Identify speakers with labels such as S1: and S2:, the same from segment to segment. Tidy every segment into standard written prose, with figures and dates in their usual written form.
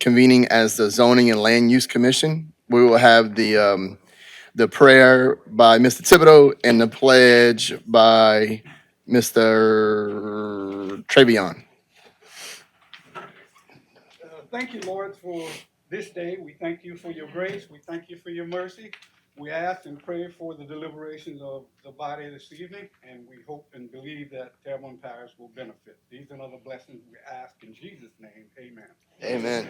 S1: convening as the Zoning and Land Use Commission. We will have the prayer by Mr. Thibodeau and the pledge by Mr. Trevion.
S2: Thank you, Lord, for this day. We thank you for your grace. We thank you for your mercy. We ask and pray for the deliberations of the body this evening, and we hope and believe that Terrebonne Parish will benefit. These and other blessings we ask in Jesus' name. Amen.
S1: Amen.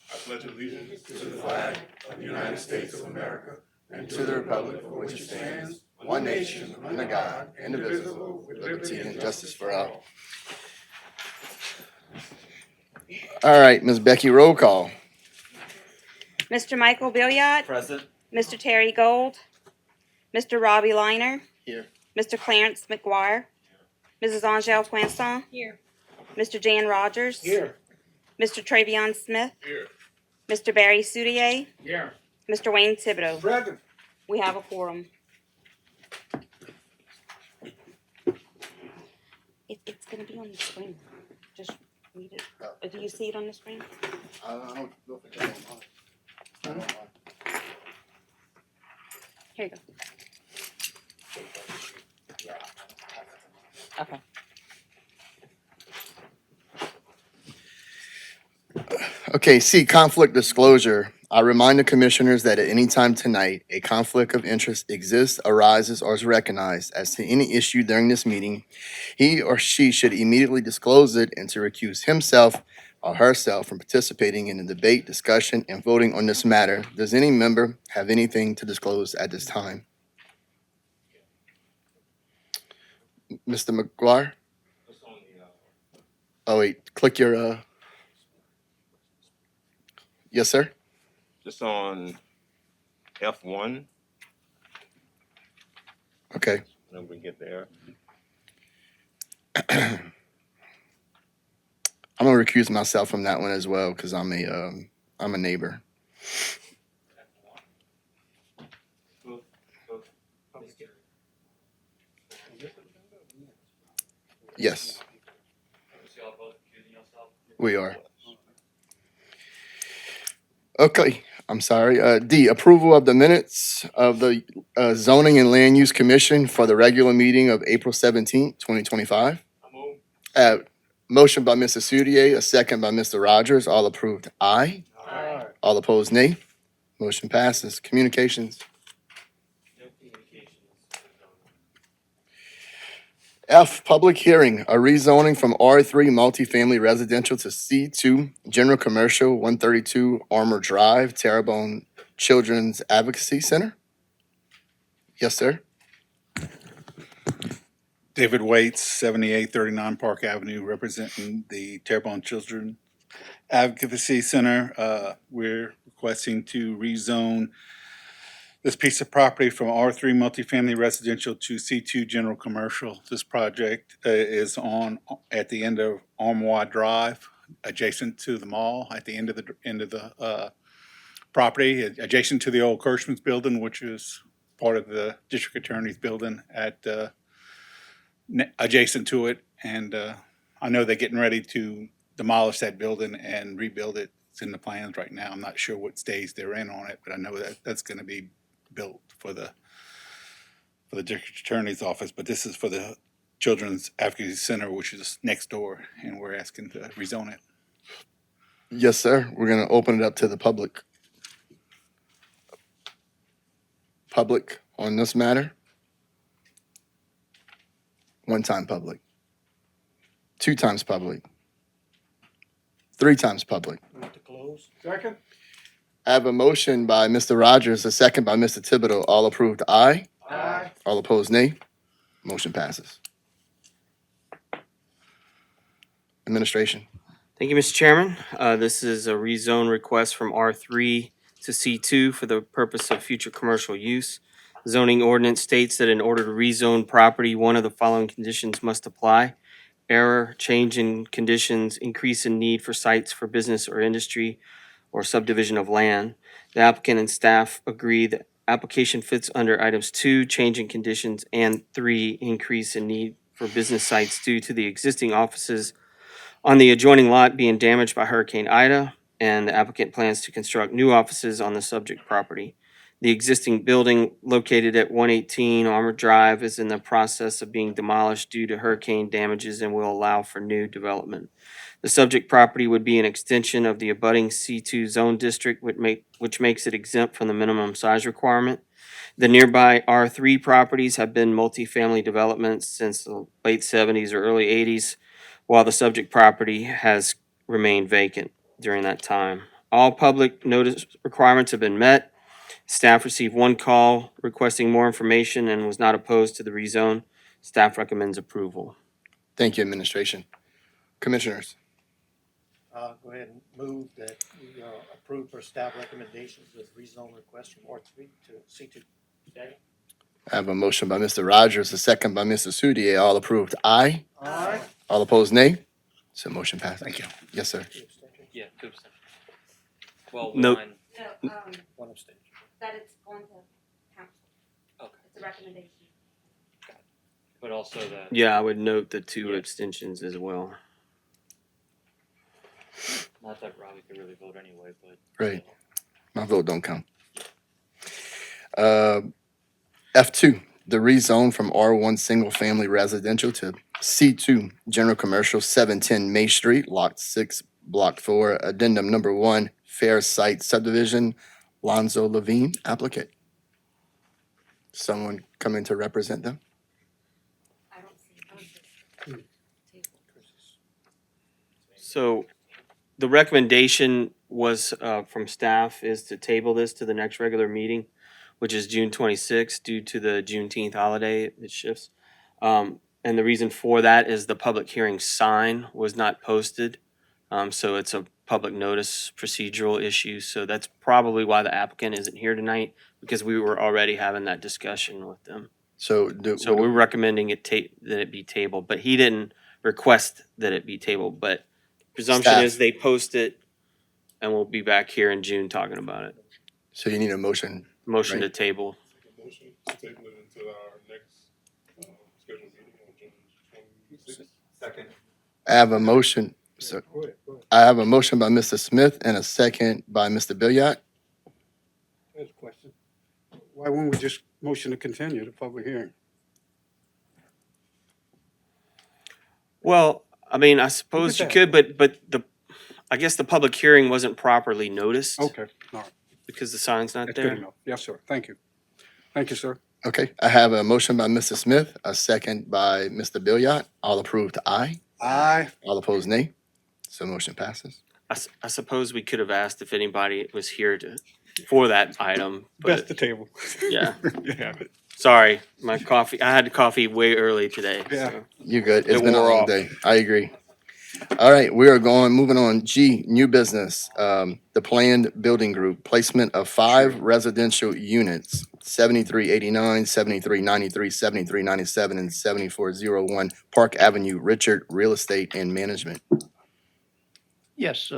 S3: I pledge allegiance to the flag of the United States of America and to the republic for which it stands, one nation, under God, indivisible, with liberty and justice for all.
S1: All right, Ms. Becky, roll call.
S4: Mr. Michael Billiot,
S5: Present.
S4: Mr. Terry Gold, Mr. Robbie Liner,
S1: Here.
S4: Mr. Clarence McGuire, Mrs. Angele Poinson,
S6: Here.
S4: Mr. Jan Rogers,
S2: Here.
S4: Mr. Travion Smith,
S3: Here.
S4: Mr. Barry Soudier,
S2: Here.
S4: Mr. Wayne Thibodeau.
S2: Present.
S4: We have a quorum. It's going to be on the screen. Just read it. Do you see it on the screen?
S1: I don't know if it's on.
S4: Here you go. Okay.
S1: Okay, C, conflict disclosure. I remind the commissioners that at any time tonight, a conflict of interest exists, arises, or is recognized as to any issue during this meeting. He or she should immediately disclose it and to recuse himself or herself from participating in the debate, discussion, and voting on this matter. Does any member have anything to disclose at this time? Mr. McGuire? Oh, wait, click your, yes, sir?
S3: Just on F1,
S1: Okay.
S3: when we get there.
S1: I'm gonna recuse myself from that one as well because I'm a neighbor. Yes, we are. Okay, I'm sorry. D, approval of the minutes of the Zoning and Land Use Commission for the regular meeting of April 17th, 2025. Motion by Mr. Soudier, a second by Mr. Rogers. All approved, aye.
S2: Aye.
S1: All opposed, nay. Motion passes. Communications. F, public hearing, a rezoning from R3 multifamily residential to C2 general commercial, 132 Armor Drive, Terrebonne Children's Advocacy Center. Yes, sir.
S7: David Waits, 7839 Park Avenue, representing the Terrebonne Children Advocacy Center. We're requesting to rezone this piece of property from R3 multifamily residential to C2 general commercial. This project is at the end of Armoire Drive, adjacent to the mall, at the end of the property, adjacent to the old Kirschman's building, which is part of the district attorney's building adjacent to it. And I know they're getting ready to demolish that building and rebuild it. It's in the plans right now. I'm not sure what stage they're in on it, but I know that that's going to be built for the district attorney's office. But this is for the Children's Advocacy Center, which is next door, and we're asking to rezone it.
S1: Yes, sir. We're gonna open it up to the public. Public on this matter. One time public. Two times public. Three times public.
S2: Move to close. Second.
S1: I have a motion by Mr. Rogers, a second by Mr. Thibodeau. All approved, aye.
S2: Aye.
S1: All opposed, nay. Motion passes. Administration.
S5: Thank you, Mr. Chairman. This is a rezone request from R3 to C2 for the purpose of future commercial use. Zoning ordinance states that in order to rezone property, one of the following conditions must apply. Error, change in conditions, increase in need for sites for business or industry, or subdivision of land. The applicant and staff agree that application fits under items 2, change in conditions, and 3, increase in need for business sites due to the existing offices on the adjoining lot being damaged by Hurricane Ida. and the applicant plans to construct new offices on the subject property. The existing building located at 118 Armour Drive is in the process of being demolished due to hurricane damages and will allow for new development. The subject property would be an extension of the abutting C2 zone district, which makes it exempt from the minimum size requirement. The nearby R3 properties have been multifamily developments since the late 70s or early 80s, while the subject property has remained vacant during that time. All public notice requirements have been met. Staff received one call requesting more information and was not opposed to the rezone. Staff recommends approval.
S1: Thank you, administration. Commissioners,
S6: Go ahead and move that we approve for staff recommendations with rezone request from R3 to C2.
S1: I have a motion by Mr. Rogers, a second by Mr. Soudier. All approved, aye.
S6: Aye.
S1: All opposed, nay. So motion passes.
S7: Thank you.
S1: Yes, sir.
S8: Yeah, 2%. Well,
S5: No.
S8: one,
S4: No,
S6: One abstention.
S4: that it's going to council.
S8: okay,
S4: It's a recommendation.
S8: but also that.
S5: Yeah, I would note the two
S8: Yeah.
S5: abstentions as well.
S8: Not that Robbie could really vote anyway, but.
S1: Right. My vote don't count. F2, the rezone from R1 Single Family Residential to C2 General Commercial, 710 May Street, Lot 6, Block 4, Addendum Number 1, Fair Site Subdivision, Lonzo Levine, applicant. Someone coming to represent them?
S4: I don't see it.
S5: So the recommendation was from staff is to table this to the next regular meeting, which is June 26th, due to the Juneteenth holiday, it shifts. And the reason for that is the public hearing sign was not posted. So it's a public notice procedural issue. So that's probably why the applicant isn't here tonight, because we were already having that discussion with them.
S1: So
S5: So we're recommending that it be tabled, but he didn't request that it be tabled. But presumption
S1: Staff.
S5: is they post it, and we'll be back here in June talking about it.
S1: So you need a motion.
S5: Motion to
S1: Right.
S5: table.
S3: Motion to table it until our next scheduled meeting on June 26th. Second.
S1: I have a motion. So
S2: Go ahead, go ahead.
S1: I have a motion by Mr. Smith and a second by Mr. Billiard.
S2: There's a question. Why wouldn't we just motion to continue the public hearing?
S5: Well, I mean, I suppose you
S2: that.
S5: could, but I guess the public hearing wasn't properly noticed
S2: Okay, all right,
S5: because the sign's not
S2: that's good
S5: there.
S2: enough. Yes, sir, thank you. Thank you, sir.
S1: Okay, I have a motion by Mr. Smith, a second by Mr. Billiard. All approved, aye.
S2: Aye.
S1: All opposed, nay. So motion passes.
S5: I suppose we could have asked if anybody was here for that item,
S2: Best
S5: but
S2: the table.
S5: yeah,
S2: You have it.
S5: sorry, my coffee, I had coffee way early today.
S2: Yeah.
S5: So.
S1: You're good. It's
S5: It
S1: been a
S5: wore
S1: long
S5: off.
S1: day. I agree. All right, we are moving on. G, new business. The planned building group, placement of 5 residential units, 7389, 7393, 7397, and 7401 Park Avenue, Richard Real Estate and Management.
S6: Yes,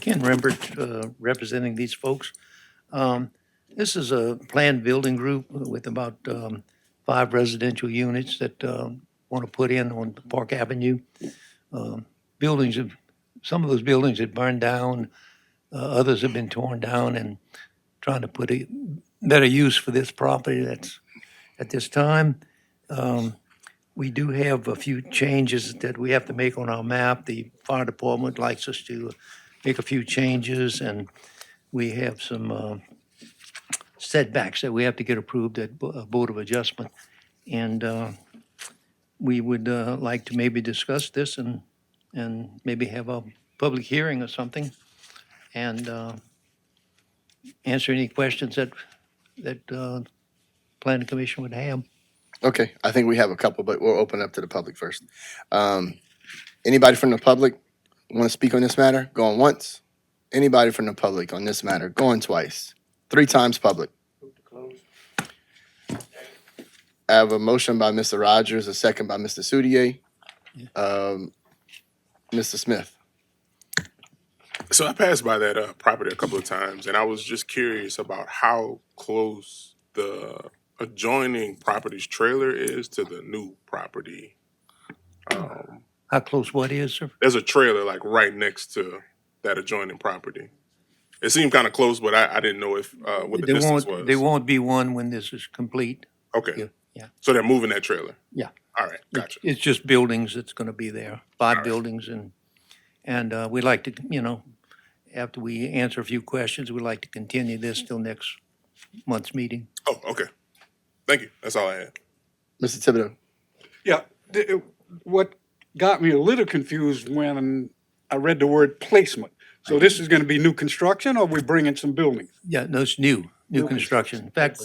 S6: Ken Rembert, representing these folks. This is a planned building group with about 5 residential units that want to put in on Park Avenue. Some of those buildings had burned down, others have been torn down, and trying to put a better use for this property that's at this time. We do have a few changes that we have to make on our map. The fire department likes us to make a few changes, and we have some setbacks that we have to get approved at Board of Adjustment. And we would like to maybe discuss this and maybe have a public hearing or something, and answer any questions that Planning Commission would have.
S1: Okay, I think we have a couple, but we'll open up to the public first. Anybody from the public want to speak on this matter? Going once? Anybody from the public on this matter? Going twice? 3 times public. I have a motion by Mr. Rogers, a second by Mr. Soudier. Mr. Smith.
S3: So I passed by that property a couple of times, and I was just curious about how close the adjoining property's trailer is to the new property.
S6: How close what is, sir?
S3: There's a trailer like right next to that adjoining property? It seemed kind of close, but I didn't know if, what the
S6: There
S3: distance
S6: won't,
S3: was.
S6: there won't be one when this is complete.
S3: Okay,
S6: Yeah.
S3: so they're moving that trailer?
S6: Yeah.
S3: All right, gotcha.
S6: It's just buildings that's gonna be there, 5
S3: Alright.
S6: buildings, and we'd like to, after we answer a few questions, we'd like to continue this till next month's meeting.
S3: Oh, okay. Thank you. That's all I had.
S1: Mr. Thibodeau.
S2: Yeah, what got me a little confused when I read the word placement. So this is gonna be new construction, or we bringing some buildings?
S6: Yeah, no, it's new
S2: New
S6: construction. In fact,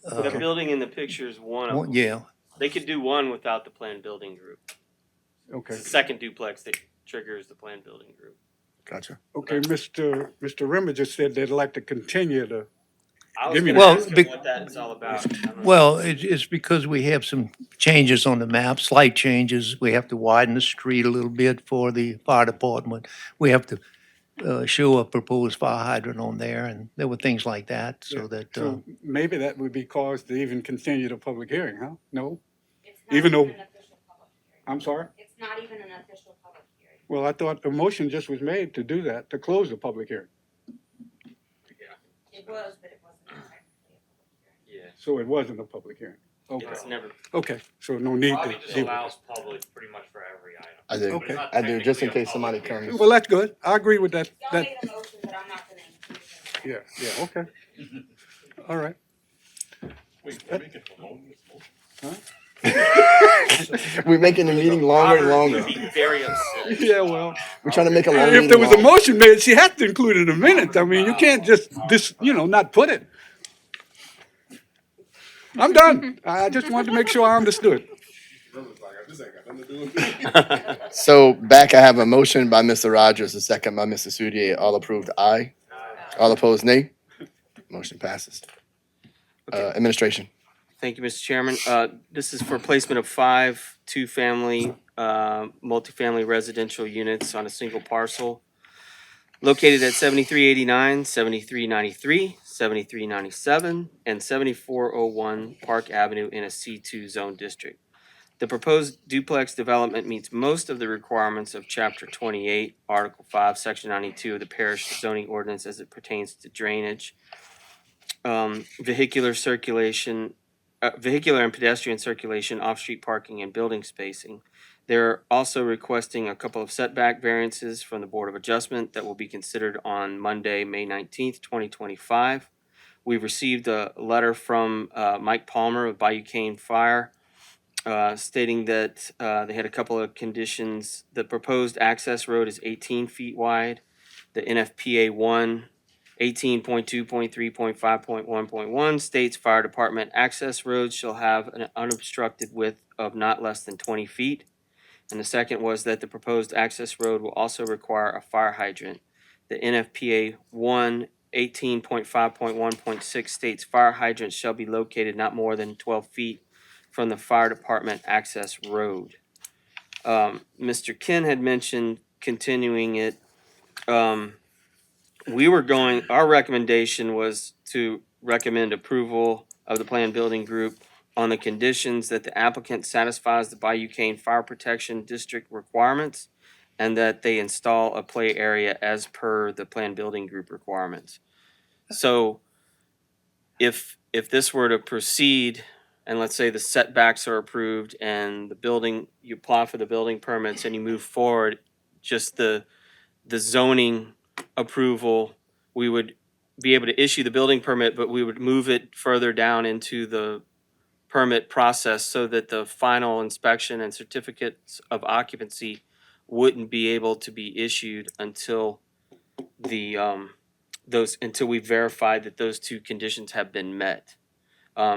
S5: The building in the picture is one of them.
S6: yeah,
S5: They could do one without the planned building group.
S2: Okay,
S5: It's the second duplex that triggers the planned building group.
S1: Gotcha.
S2: okay, Mr. Rimmer just said they'd like to continue to,
S5: I was
S2: Give me
S5: gonna
S6: that.
S5: ask
S6: Well,
S5: him what that's all about. I don't know.
S6: well, it's because we have some changes on the map, slight changes. We have to widen the street a little bit for the fire department. We have to show a proposed fire hydrant on there, and there were things like that, so that,
S2: so maybe that would be cause to even continue the public hearing, huh? No?
S4: It's not
S2: Even though-
S4: an official public hearing.
S2: I'm sorry?
S4: It's not even an official public hearing.
S2: Well, I thought the motion just was made to do that, to close the public hearing.
S4: It was, but it wasn't technically a public hearing.
S5: Yeah,
S2: So it wasn't a public hearing. Okay,
S5: it's never,
S2: okay, so no need
S8: Robbie
S2: to.
S8: just
S2: deal with
S8: allows public pretty much for every item.
S1: I do.
S2: Okay.
S1: I do, just in
S8: Technically a
S1: case somebody
S8: public hearing.
S1: comes.
S2: Well, that's good. I agree with that.
S4: Y'all
S2: That,
S4: made a motion, but I'm not gonna include it.
S2: yeah, okay. All right.
S1: We're making the meeting longer and
S5: Robert
S1: longer.
S5: would be very upset.
S2: Yeah, well,
S1: We're trying to make a long
S2: if
S1: meeting
S2: there was a
S1: long.
S2: motion made, she has to include it in a minute. I mean, you can't just, not put it. I'm done. I just wanted to make sure I understood.
S1: So back, I have a motion by Mr. Rogers, a second by Mr. Soudier. All approved, aye. All opposed, nay. Motion passes. Administration.
S5: Thank you, Mr. Chairman. This is for placement of 5 two-family, multifamily residential units on a single parcel located at 7389, 7393, 7397, and 7401 Park Avenue in a C2 zone district. The proposed duplex development meets most of the requirements of Chapter 28, Article 5, Section 92 of the parish zoning ordinance as it pertains to drainage, vehicular circulation, vehicular and pedestrian circulation, off-street parking, and building spacing. They're also requesting a couple of setback variances from the Board of Adjustment that will be considered on Monday, May 19th, 2025. We've received a letter from Mike Palmer of Bayou Cane Fire stating that they had a couple of conditions. The proposed access road is 18 feet wide. The NFPA 1 18.2.3.5.1.1 states fire department access roads shall have an unobstructed width of not less than 20 feet. And the second was that the proposed access road will also require a fire hydrant. The NFPA 1 18.5.1.6 states fire hydrants shall be located not more than 12 feet from the fire department access road. Mr. Ken had mentioned continuing it. Our recommendation was to recommend approval of the planned building group on the conditions that the applicant satisfies the Bayou Cane Fire Protection District requirements and that they install a play area as per the planned building group requirements. So if this were to proceed, and let's say the setbacks are approved and the building, you apply for the building permits and you move forward, just the zoning approval, we would be able to issue the building permit, but we would move it further down into the permit process so that the final inspection and certificates of occupancy wouldn't be able to be issued until until we verified that those two conditions have been met.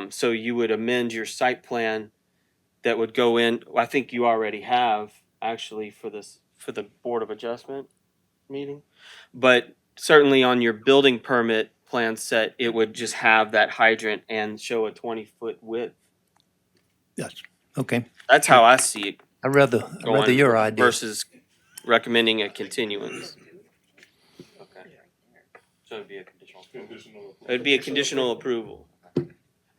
S5: So you would amend your site plan that would go in, I think you already have actually for the Board of Adjustment meeting. But certainly on your building permit plan set, it would just have that hydrant and show a 20-foot width.
S6: yes, okay.
S5: That's how I see it
S6: I'd rather
S5: going
S6: your idea.
S5: versus recommending a continuance. Okay. So it'd be a conditional approval. It'd be a conditional approval.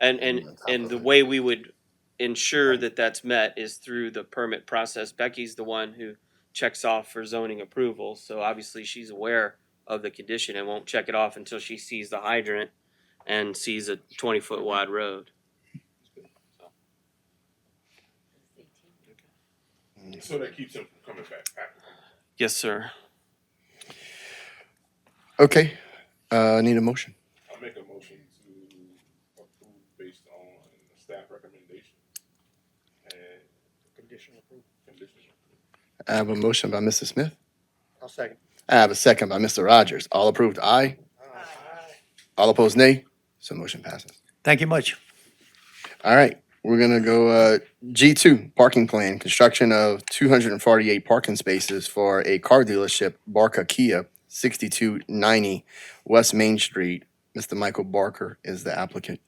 S5: And the way we would ensure that that's met is through the permit process. Becky's the one who checks off for zoning approval. So obviously she's aware of the condition and won't check it off until she sees the hydrant and sees a 20-foot wide road.
S3: So that keeps him from coming back.
S5: Yes, sir.
S1: Okay, need a motion.
S3: I'll make a motion to approve based on the staff recommendation and conditional approval.
S1: I have a motion by Mr. Smith.
S9: I'll second.
S1: I have a second by Mr. Rogers. All approved, aye. All opposed, nay. So motion passes.
S6: Thank you much.
S1: All right, we're gonna go G2, parking plan, construction of 248 parking spaces for a car dealership, Barca Kia, 6290 West Main Street. Mr. Michael Barker is the applicant.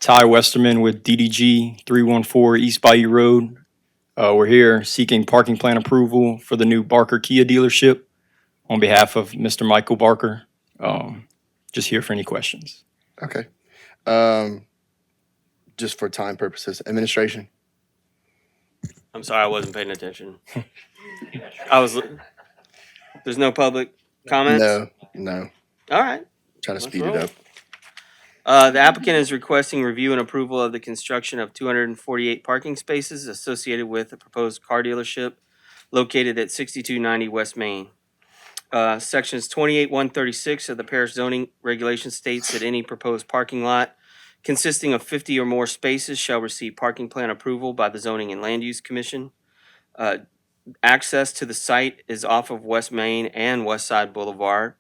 S10: Ty Westerman with DDG 314 East Bayou Road. We're here seeking parking plan approval for the new Barker Kia dealership on behalf of Mr. Michael Barker. Just here for any questions.
S1: Okay. Just for time purposes, administration.
S5: I'm sorry, I wasn't paying attention. There's no public comments?
S1: No.
S5: All right.
S1: Try to
S5: Let's
S1: speed
S5: roll.
S1: it up.
S5: The applicant is requesting review and approval of the construction of 248 parking spaces associated with a proposed car dealership located at 6290 West Main. Sections 28-136 of the parish zoning regulation states that any proposed parking lot consisting of 50 or more spaces shall receive parking plan approval by the Zoning and Land Use Commission. Access to the site is off of West Main and West Side Boulevard.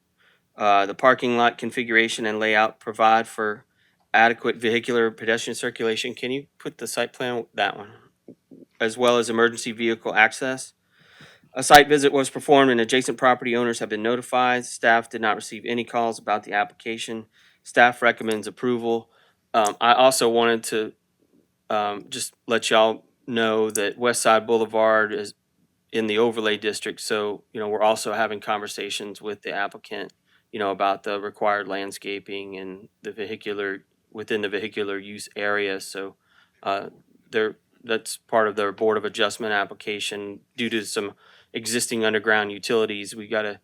S5: The parking lot configuration and layout provide for adequate vehicular pedestrian circulation. Can you put the site plan, that one, as well as emergency vehicle access? A site visit was performed and adjacent property owners have been notified. Staff did not receive any calls about the application. Staff recommends approval. I also wanted to just let y'all know that West Side Boulevard is in the overlay district, so we're also having conversations with the applicant, about the required landscaping and the vehicular within the vehicular use area. So that's part of their Board of Adjustment application. Due to some existing underground utilities, we got to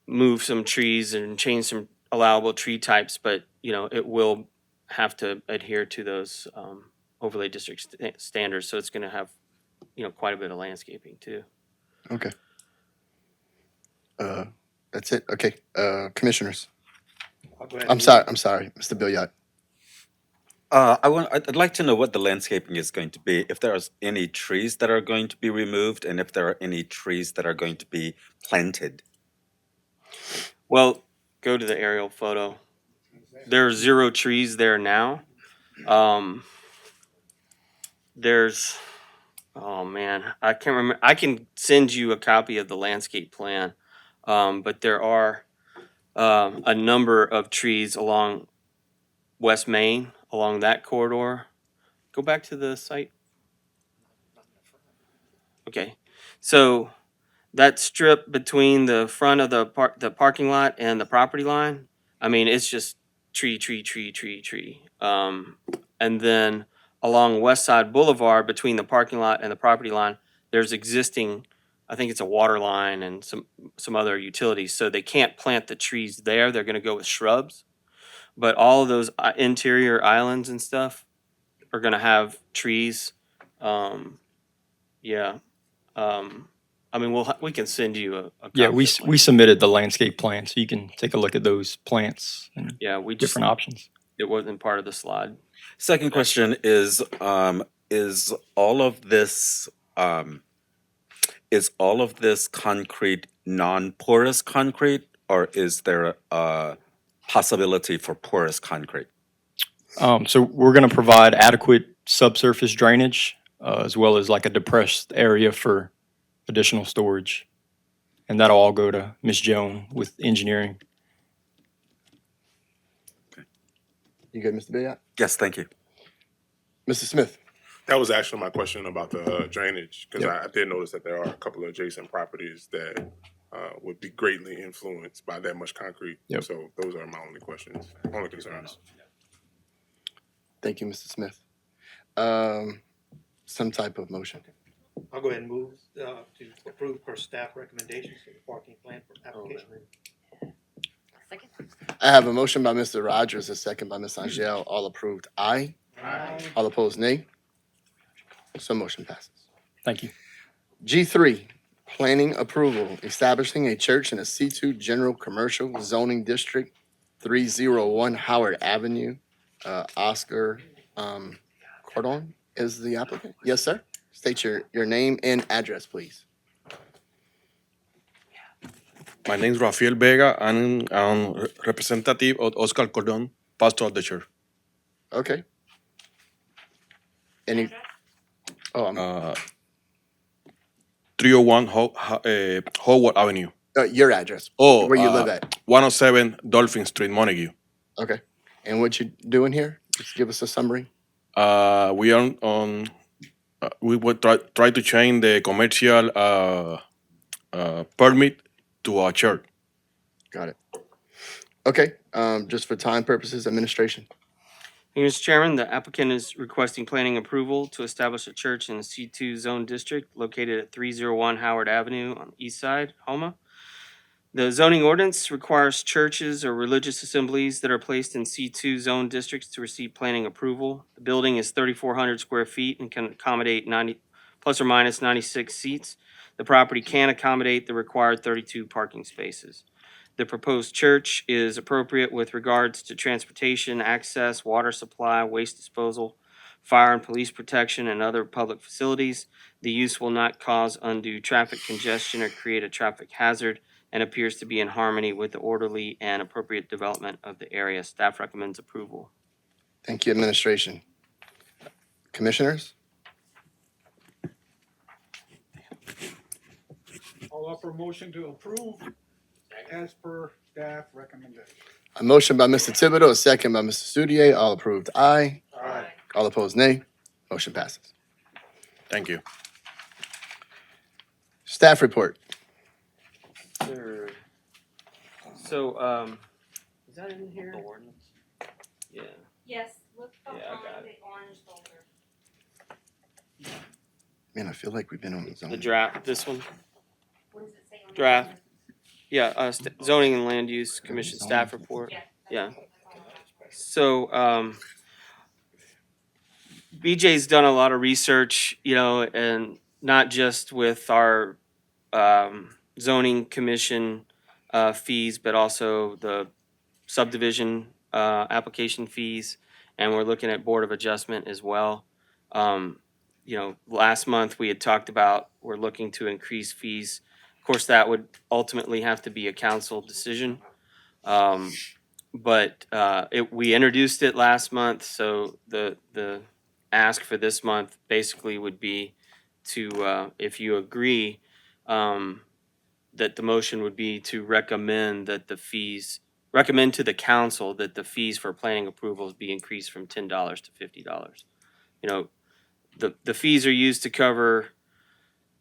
S5: move some trees and change some allowable tree types, but it will have to adhere to those overlay district standards. So it's going to have quite a bit of landscaping too.
S1: Okay. That's it. Okay. Commissioners. I'm sorry, Mr. Bill Yacht.
S11: I'd like to know what the landscaping is going to be, if there are any trees that are going to be removed, and if there are any trees that are going to be planted.
S5: Well, go to the aerial photo. There are 0 trees there now. There's, oh man, I can't remember. I can send you a copy of the landscape plan, but there are a number of trees along West Main, along that corridor. Go back to the site. Okay, so that strip between the front of the parking lot and the property line, I mean, it's just tree. And then along West Side Boulevard between the parking lot and the property line, there's existing, I think it's a water line and some other utilities. So they can't plant the trees there. They're going to go with shrubs. But all of those interior islands and stuff are going to have trees. Yeah. I mean, we can send you a copy
S10: Yeah,
S5: of
S10: we
S5: the plan.
S10: we submitted the landscape plan, so you can take a look at those plants and
S5: Yeah, we just,
S10: different options.
S5: it wasn't part of the slide.
S11: Second question is all of this concrete non-porous concrete, or is there a possibility for porous concrete?
S10: So we're going to provide adequate subsurface drainage, as well as like a depressed area for additional storage. And that'll all go to Ms. Joan with engineering.
S1: You good, Mr. Bill Yacht?
S11: Yes, thank you.
S1: Mr. Smith.
S3: That was actually my question about the drainage, because
S1: Yep.
S3: I did notice that there are a couple of adjacent properties that would be greatly influenced by that much concrete.
S10: Yep.
S3: So those are my only questions, only concerns.
S1: Thank you, Mr. Smith. Some type of motion.
S9: I'll go ahead and move to approve per staff recommendations for the parking plan for application.
S4: Second?
S1: I have a motion by Mr. Rogers, a second by Ms. Angel. All approved, aye.
S9: Aye.
S1: All opposed, nay. So motion passes.
S10: Thank you.
S1: G3, planning approval, establishing a church in a C2 general commercial zoning district, 301 Howard Avenue. Oscar Cordon is the applicant. Yes, sir. State your name and address, please.
S12: My name is Rafael Vega. I'm representative of Oscar Cordon, pastor of the church.
S1: Okay. Any? Oh,
S12: 301 Howard Avenue.
S1: your address.
S12: Oh,
S1: Where you live at.
S12: 107 Dolphin Street, Montague.
S1: Okay. And what you doing here? Just give us a summary.
S12: We are on. We would try to change the commercial permit to a church.
S1: Got it. Okay. Just for time purposes, administration.
S5: Mr. Chairman, the applicant is requesting planning approval to establish a church in the C2 zone district located at 301 Howard Avenue on the east side, Houma. The zoning ordinance requires churches or religious assemblies that are placed in C2 zone districts to receive planning approval. The building is 3,400 square feet and can accommodate 90 plus or minus 96 seats. The property can accommodate the required 32 parking spaces. The proposed church is appropriate with regards to transportation, access, water supply, waste disposal, fire and police protection, and other public facilities. The use will not cause undue traffic congestion or create a traffic hazard and appears to be in harmony with the orderly and appropriate development of the area. Staff recommends approval.
S1: Thank you, administration. Commissioners?
S2: I'll offer a motion to approve as per staff recommendation.
S1: A motion by Mr. Thibodeau, a second by Mr. Studier. All approved, aye.
S2: Aye.
S1: All opposed, nay. Motion passes.
S12: Thank you.
S1: Staff report.
S5: Sure. So, is that in here?
S11: The ordinance.
S5: Yeah.
S4: Yes, look
S5: Yeah, I got
S4: behind
S5: it.
S4: the orange folder.
S1: Man, I feel like we've been on the
S5: The
S1: zone.
S5: draft, this one?
S4: What does it say on the
S5: Draft.
S4: folder?
S5: Yeah, zoning and land use commission staff report.
S4: Yeah.
S5: Yeah. So, BJ's done a lot of research, and not just with our zoning commission fees, but also the subdivision application fees, and we're looking at Board of Adjustment as well. Last month we had talked about we're looking to increase fees. Of course, that would ultimately have to be a council decision. But we introduced it last month, so the ask for this month basically would be to, if you agree, that the motion would be to recommend to the council that the fees for planning approvals be increased from $10 to $50. The fees are used to cover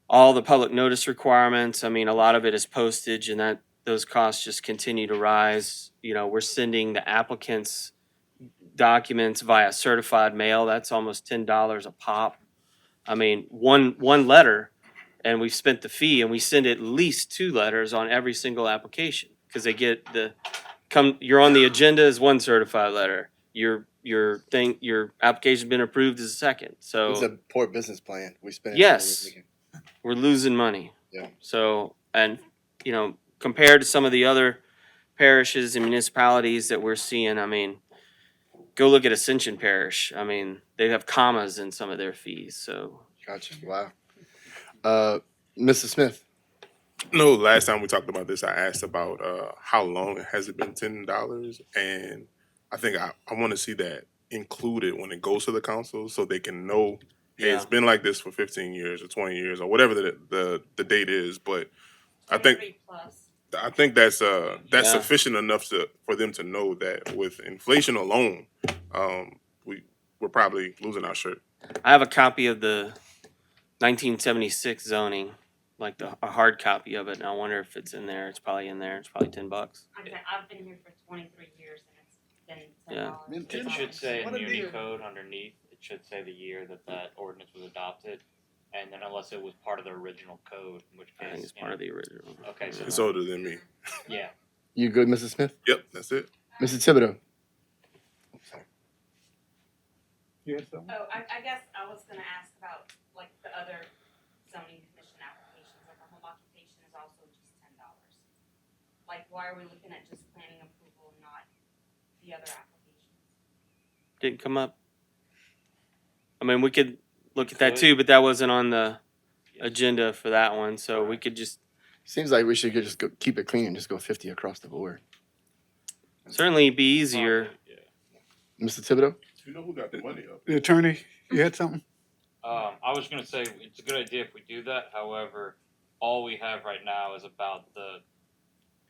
S5: all the public notice requirements. I mean, a lot of it is postage, and those costs just continue to rise. We're sending the applicants documents via certified mail. That's almost $10 a pop. I mean, one letter, and we've spent the fee, and we send at least 2 letters on every single application because they get you're on the agenda as one certified letter. Your application's been approved as a second. So
S1: It's a poor business plan. We spent.
S5: Yes. We're losing money.
S1: Yeah.
S5: So, and, compared to some of the other parishes and municipalities that we're seeing, I mean, go look at Ascension Parish. I mean, they have commas in some of their fees, so.
S1: Gotcha. Wow. Mr. Smith.
S3: No, last time we talked about this, I asked about how long has it been $10, and I think I want to see that included when it goes to the council so they can know, hey, it's
S5: Yeah.
S3: been like this for 15 years or 20 years or whatever the date is. But I think
S4: 3+.
S3: that's
S5: Yeah.
S3: sufficient enough for them to know that with inflation alone, we're probably losing our shirt.
S5: I have a copy of the 1976 zoning, like a hard copy of it, and I wonder if it's in there. It's probably in there. It's probably $10.
S4: I've been here for 23 years and it's than
S5: Yeah.
S4: $10.
S8: It should say
S2: What
S8: in
S2: a deal.
S8: Unicode underneath, it should say the year that that ordinance was adopted. And then unless it was part of the original code, in which
S5: I
S8: case.
S5: think it's
S8: you
S5: part
S8: know,
S5: of the original.
S8: Okay, so,
S3: It's older than me.
S8: yeah.
S1: You good, Mrs. Smith?
S3: Yep, that's it.
S1: Mr. Thibodeau?
S2: You had something?
S4: Oh, I guess I was gonna ask about like the other zoning commission applications, like a home occupation is also just $10. Like, why are we looking at just planning approval and not the other applications?
S5: Didn't come up. I mean, we could look at that
S8: Could.
S5: too, but that wasn't on the agenda for that one, so we could just
S1: Seems like we should just go, keep it clean and just go 50 across the board.
S5: certainly be easier.
S8: Yeah.
S1: Mr. Thibodeau?
S3: You know who got the money up?
S2: The attorney, you had something?
S8: I was gonna say, it's a good idea if we do that, however, all we have right now is about the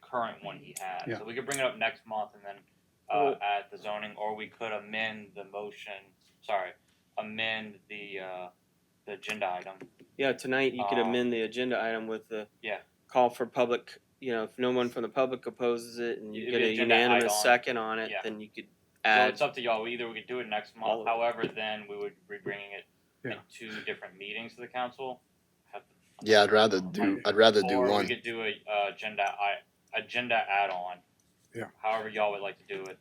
S8: current one he had.
S2: Yeah.
S8: So we could bring it up next month and then,
S5: Well-
S8: add the zoning, or we could amend the motion, amend the agenda item.
S5: Yeah, tonight you could
S8: Um,
S5: amend the agenda item with the
S8: Yeah.
S5: call for public, if no one from the public opposes it and you
S8: It'd
S5: get
S8: be
S5: a
S8: agenda
S5: unanimous
S8: add-on.
S5: second on it,
S8: Yeah.
S5: then you could
S8: So
S5: add.
S8: it's up to y'all, either we could do it next
S5: all of
S8: month,
S5: it.
S8: however, then we would be bringing it in
S2: Yeah.
S8: 2 different meetings to the council.
S1: Yeah, I'd rather do
S8: Or
S1: one.
S8: we could do a agenda add-on.
S2: Yeah.
S8: However y'all would like to do it.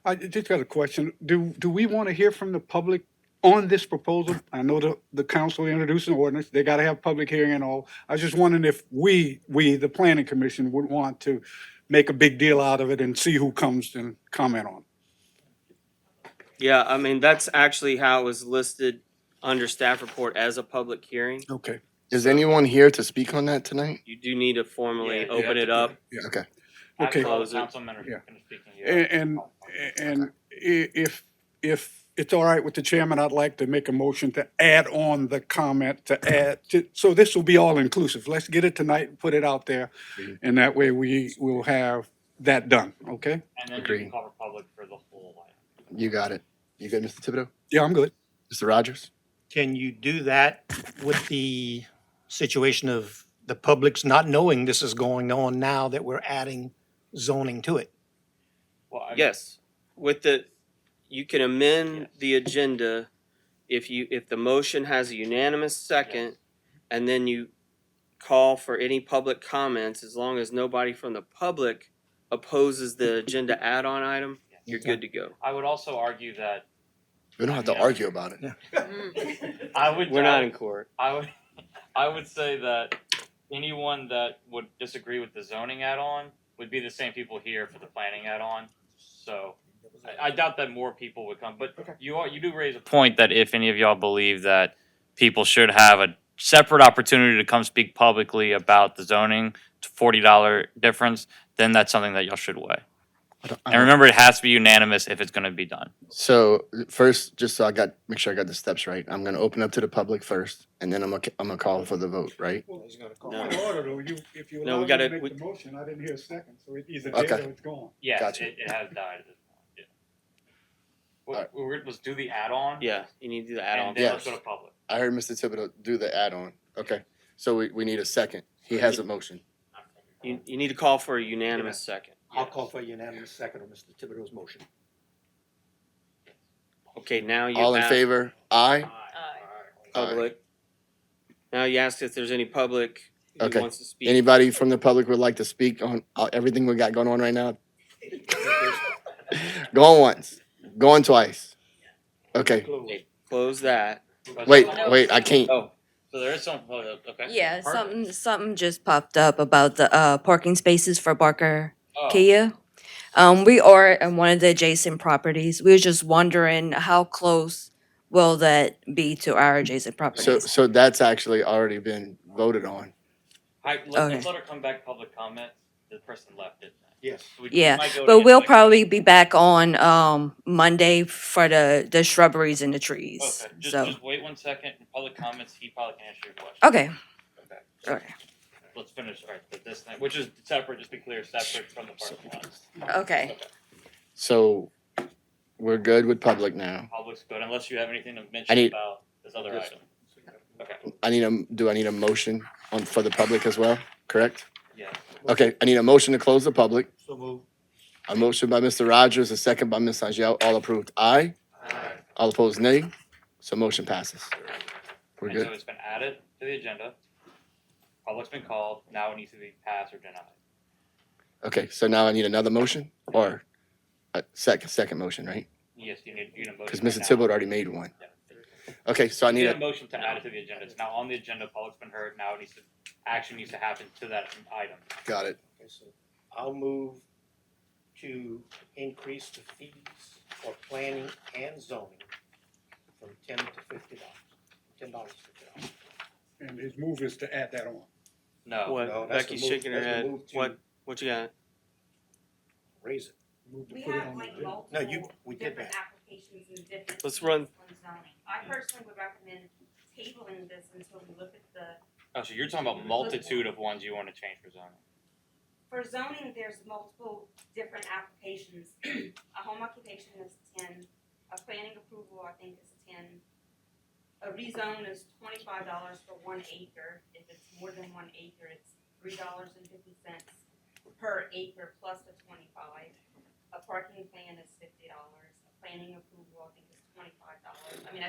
S2: I just got a question. Do we want to hear from the public on this proposal? I know the council introduced an ordinance. They got to have public hearing and all. I was just wondering if we, the planning commission, would want to make a big deal out of it and see who comes and comment on it.
S5: Yeah, I mean, that's actually how it was listed under staff report as a public hearing.
S2: Okay.
S1: Is anyone here to speak on that tonight?
S5: You do need to formally
S8: Yeah, you
S5: open
S8: have
S5: it
S8: to-
S5: up.
S1: Okay.
S2: Okay.
S8: After all
S5: Close
S8: the
S5: it.
S8: councilmen are
S2: Yeah.
S8: finished speaking, you
S2: And if it's all right with the chairman, I'd like to make a motion to add on the comment so this will be all inclusive. Let's get it tonight and put it out there. And that way we will have that done, okay?
S8: And then you
S1: Agreed.
S8: can call for public for the whole item.
S1: You got it. You good, Mr. Thibodeau?
S2: Yeah, I'm good.
S1: Mr. Rogers?
S9: Can you do that with the situation of the public's not knowing this is going on now that we're adding zoning to it?
S8: Well, I mean,
S5: Yes, you can amend
S8: Yes.
S5: the agenda if the motion has a unanimous second, and then you call for any public comments, as long as nobody from the public opposes the agenda add-on item, you're good to go.
S8: I would also argue that
S1: We don't have to
S8: Yeah.
S1: argue about it.
S5: We're not in court.
S8: I would say that anyone that would disagree with the zoning add-on would be the same people here for the planning add-on. So I doubt that more people would come, but you do raise a point that if any of y'all believe that people should have a separate opportunity to come speak publicly about the zoning $40 difference, then that's something that y'all should weigh. And remember, it has to be unanimous if it's going to be done.
S1: So first, just so make sure I got the steps right. I'm gonna open up to the public first, and then I'm gonna call for the vote, right?
S2: Point
S5: No.
S2: of order though, if you
S5: No,
S2: allow
S5: we
S2: me
S5: gotta-
S2: to
S5: we-
S2: make the motion, I didn't hear a second, so it's either
S1: Okay.
S2: dead or it's gone.
S8: Yes,
S1: Gotcha.
S8: it has died at this point. Yeah.
S1: Alright.
S8: Let's do the add-on.
S5: Yeah, you need to do the
S8: And
S5: add-on.
S8: then let's
S1: Yes.
S8: go to public.
S1: I heard Mr. Thibodeau do the add-on. Okay. So we need a second. He has a motion.
S5: You need to call for a unanimous second.
S9: I'll call for a unanimous second on Mr. Thibodeau's motion.
S5: Okay, now you
S1: All in
S5: ask
S1: favor? Aye.
S5: public. Now you ask if there's any public who
S1: Okay.
S5: wants to speak.
S1: Anybody from the public would like to speak on everything we got going on right now? Going once, going twice. Okay,
S5: Okay, close that.
S1: wait, I can't.
S5: Oh,
S8: So there is some, okay.
S4: Yeah,
S8: Perfect.
S4: something just popped up about the parking spaces for Barker
S8: Oh,
S4: Kia. We are in one of the adjacent properties. We were just wondering how close will that be to our adjacent properties?
S1: So that's actually already been voted on.
S8: let's
S4: Okay.
S8: let her come back, public comment. The person left it.
S9: Yes.
S8: We
S4: Yeah,
S8: might go to
S4: but
S8: the
S4: we'll
S8: next-
S4: probably be back on Monday for the shrubberies and the trees.
S8: Okay,
S4: So
S8: just wait 1 second. Public comments, he probably can answer your question.
S4: okay,
S8: Okay.
S4: okay,
S8: Let's finish, all right, this thing, which is separate, just be clear, separate from the parking lot.
S4: okay.
S1: So we're good with public now.
S8: Public's good, unless you have anything to
S1: I
S8: mention
S1: need-
S8: about this other
S5: Yes.
S8: item. Okay,
S1: Do I need a motion for the public as well? Correct?
S8: yeah.
S1: Okay, I need a motion to close the public.
S9: So move.
S1: A motion by Mr. Rogers, a second by Ms. Angel. All approved, aye. All opposed, nay. So motion passes. We're
S8: And so
S1: good.
S8: it's been added to the agenda. Public's been called. Now it needs to be passed or denied.
S1: Okay, so now I need another motion or a second motion, right?
S8: Yes, you need a motion.
S1: Because
S8: right
S1: Mr.
S8: now.
S1: Thibault already made one.
S8: Yeah.
S1: Okay, so I
S8: You
S1: need
S8: need a
S1: a,
S8: motion to add it to the agenda. It's now on the agenda. Public's been heard. Now it needs to, action needs to happen to that item.
S1: got it.
S9: Okay, so I'll move to increase the fees for planning and zoning from $10 to $50. $10 to $50.
S2: And his move is to add that on.
S8: No.
S9: No,
S5: What,
S9: that's the
S5: Becky's
S9: move-
S5: shaking her
S9: that's the
S5: head.
S9: move to
S5: What you got?
S9: Raise it.
S2: Move to
S4: We
S2: put it
S4: have
S2: on the
S4: like
S2: agenda.
S4: multiple
S9: we did
S4: different
S9: that.
S4: applications and different.
S5: Let's
S4: fees
S5: run-
S4: on zoning. I personally would recommend tabling this until we look at the,
S8: Oh, so you're talking about multitude of ones you want to change for zoning.
S4: for zoning, there's multiple different applications. A home occupation is 10, a planning approval, I think, is 10. A rezone is $25 for 1 acre. If it's more than 1 acre, it's $3.50 per acre plus the 25. A parking plan is $50. A planning approval, I think, is $25. I mean,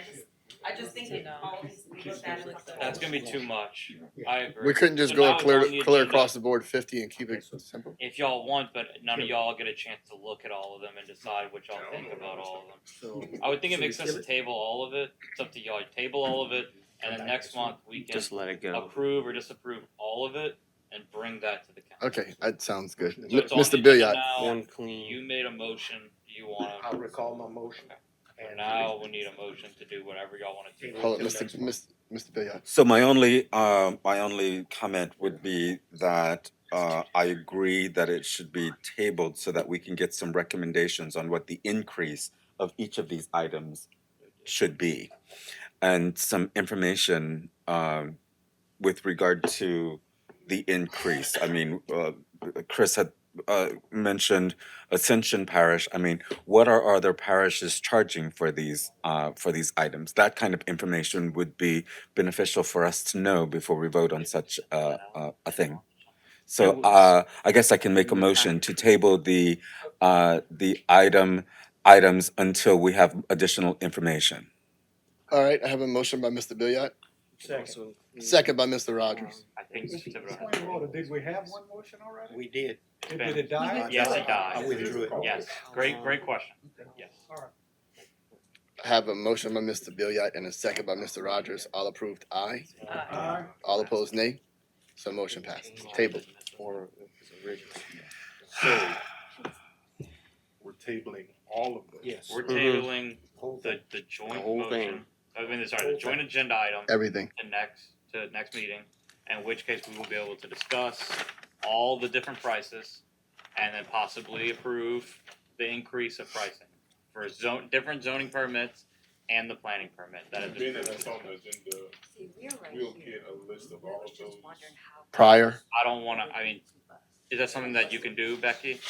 S4: I just think it all needs to be looked at as a whole.
S8: That's gonna be too much. I agree.
S1: We couldn't just
S8: So
S1: go
S8: now it's
S1: clear
S8: on the
S1: clear
S8: agenda.
S1: across the board 50 and keep it simple.
S8: If y'all want, but none of y'all get a chance to look at all of them and decide what y'all think about all of them. I would think it makes sense to table all of it. It's up to y'all. Table all of it, and then next month we can
S5: Just let it go.
S8: approve or disapprove all of it and bring that to the council.
S1: Okay, that sounds good.
S8: So it's on the
S1: Mr.
S8: agenda
S1: Billiard,
S8: now.
S5: One clean.
S8: You made a motion. You want to.
S9: I'll recall my motion.
S8: So now we need a motion to do whatever y'all want to do.
S1: hold on, Mr. Billiard.
S11: So my only comment would be that I agree that it should be tabled so that we can get some recommendations on what the increase of each of these items should be, and some information with regard to the increase. I mean, Chris had mentioned Ascension Parish. I mean, what are other parishes charging for these items? That kind of information would be beneficial for us to know before we vote on such a thing. So I guess I can make a motion to table the items until we have additional information.
S1: All right, I have a motion by Mr. Billiard,
S9: Second.
S1: second by Mr. Rogers.
S8: I think.
S2: Point of order, did we have one motion already?
S9: We did.
S2: Did it die?
S8: Yes, it died.
S9: I withdrew it.
S8: Yes. Great question. Yes.
S2: All right.
S1: I have a motion by Mr. Billiard and a second by Mr. Rogers. All approved, aye.
S2: Aye.
S1: All opposed, nay. So motion passes. Table.
S13: So, we're tabling all of those.
S9: Yes.
S8: We're
S5: Mhm.
S8: tabling
S9: Whole
S8: the joint
S5: The whole
S8: motion.
S5: thing.
S8: The joint agenda item
S1: Everything.
S8: to next meeting, in which case we will be able to discuss all the different prices and then possibly approve the increase of pricing for different zoning permits and the planning permit. That is
S3: Being that it's on the agenda,
S4: See, we're right
S3: we'll
S4: here.
S3: get a list of all of those.
S1: Prior.
S8: I don't wanna, I mean, is that something that you can do, Becky?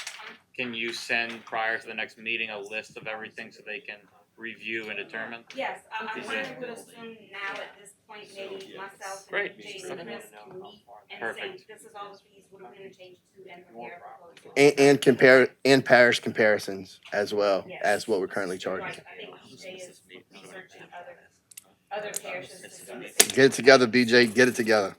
S8: Can you send prior to the next meeting a list of everything so they can review and determine?
S4: Yes, I kind of would assume now at this point, maybe myself
S8: Great.
S4: and Jason and Chris can meet and say,
S8: Perfect.
S4: this is all the fees, what are we gonna change to and prepare a proposal.
S1: And compare, and parish comparisons as well
S4: Yes.
S1: as what we're currently charging.
S4: Right, I think BJ is researching other parishes to see.
S1: Get it together, BJ, get it together.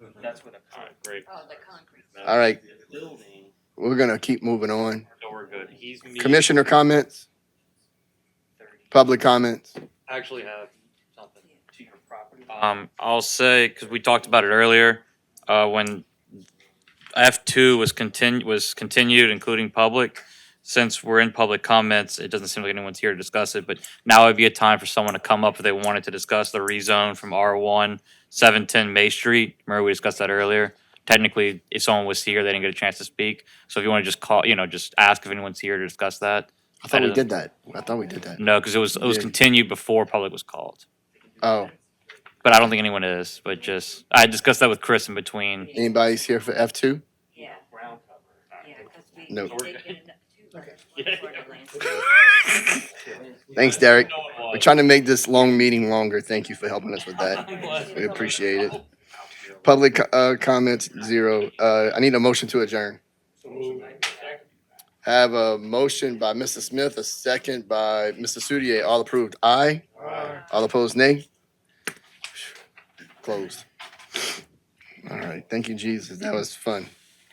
S8: Alright, great.
S4: Oh, the concrete.
S1: All right,
S5: Building.
S1: we're gonna keep moving on.
S8: So we're good. He's meeting.
S1: Commissioner comments, public comments.
S8: I actually have something.
S5: To your property.
S8: I'll say, because we talked about it earlier, when F2 was continued, including public, since we're in public comments, it doesn't seem like anyone's here to discuss it, but now would be a time for someone to come up if they wanted to discuss the rezone from R1 710 May Street. Remember we discussed that earlier? Technically, if someone was here, they didn't get a chance to speak. So if you want to just call, just ask if anyone's here to discuss that.
S1: I thought we did that. I thought we did that.
S8: No, because it was
S1: Yeah.
S8: continued before public was called.
S1: Oh,
S8: But I don't think anyone is, but I discussed that with Chris in between.
S1: anybody's here for F2?
S4: Yeah,
S5: Ground cover.
S4: yeah, because we.
S1: No.
S4: they get it too much
S8: Yeah.
S4: for the landscape.
S1: Thanks, Derek.
S8: No one
S1: We're
S8: was.
S1: trying to make this long meeting longer. Thank you for helping us with that.
S8: I'm glad.
S1: We appreciate it. Public comments, zero. I need a motion to adjourn. Have a motion by Mr. Smith, a second by Mr. Sudier. All approved, aye. All opposed, nay. Closed. All right, thank you, Jesus. That was fun.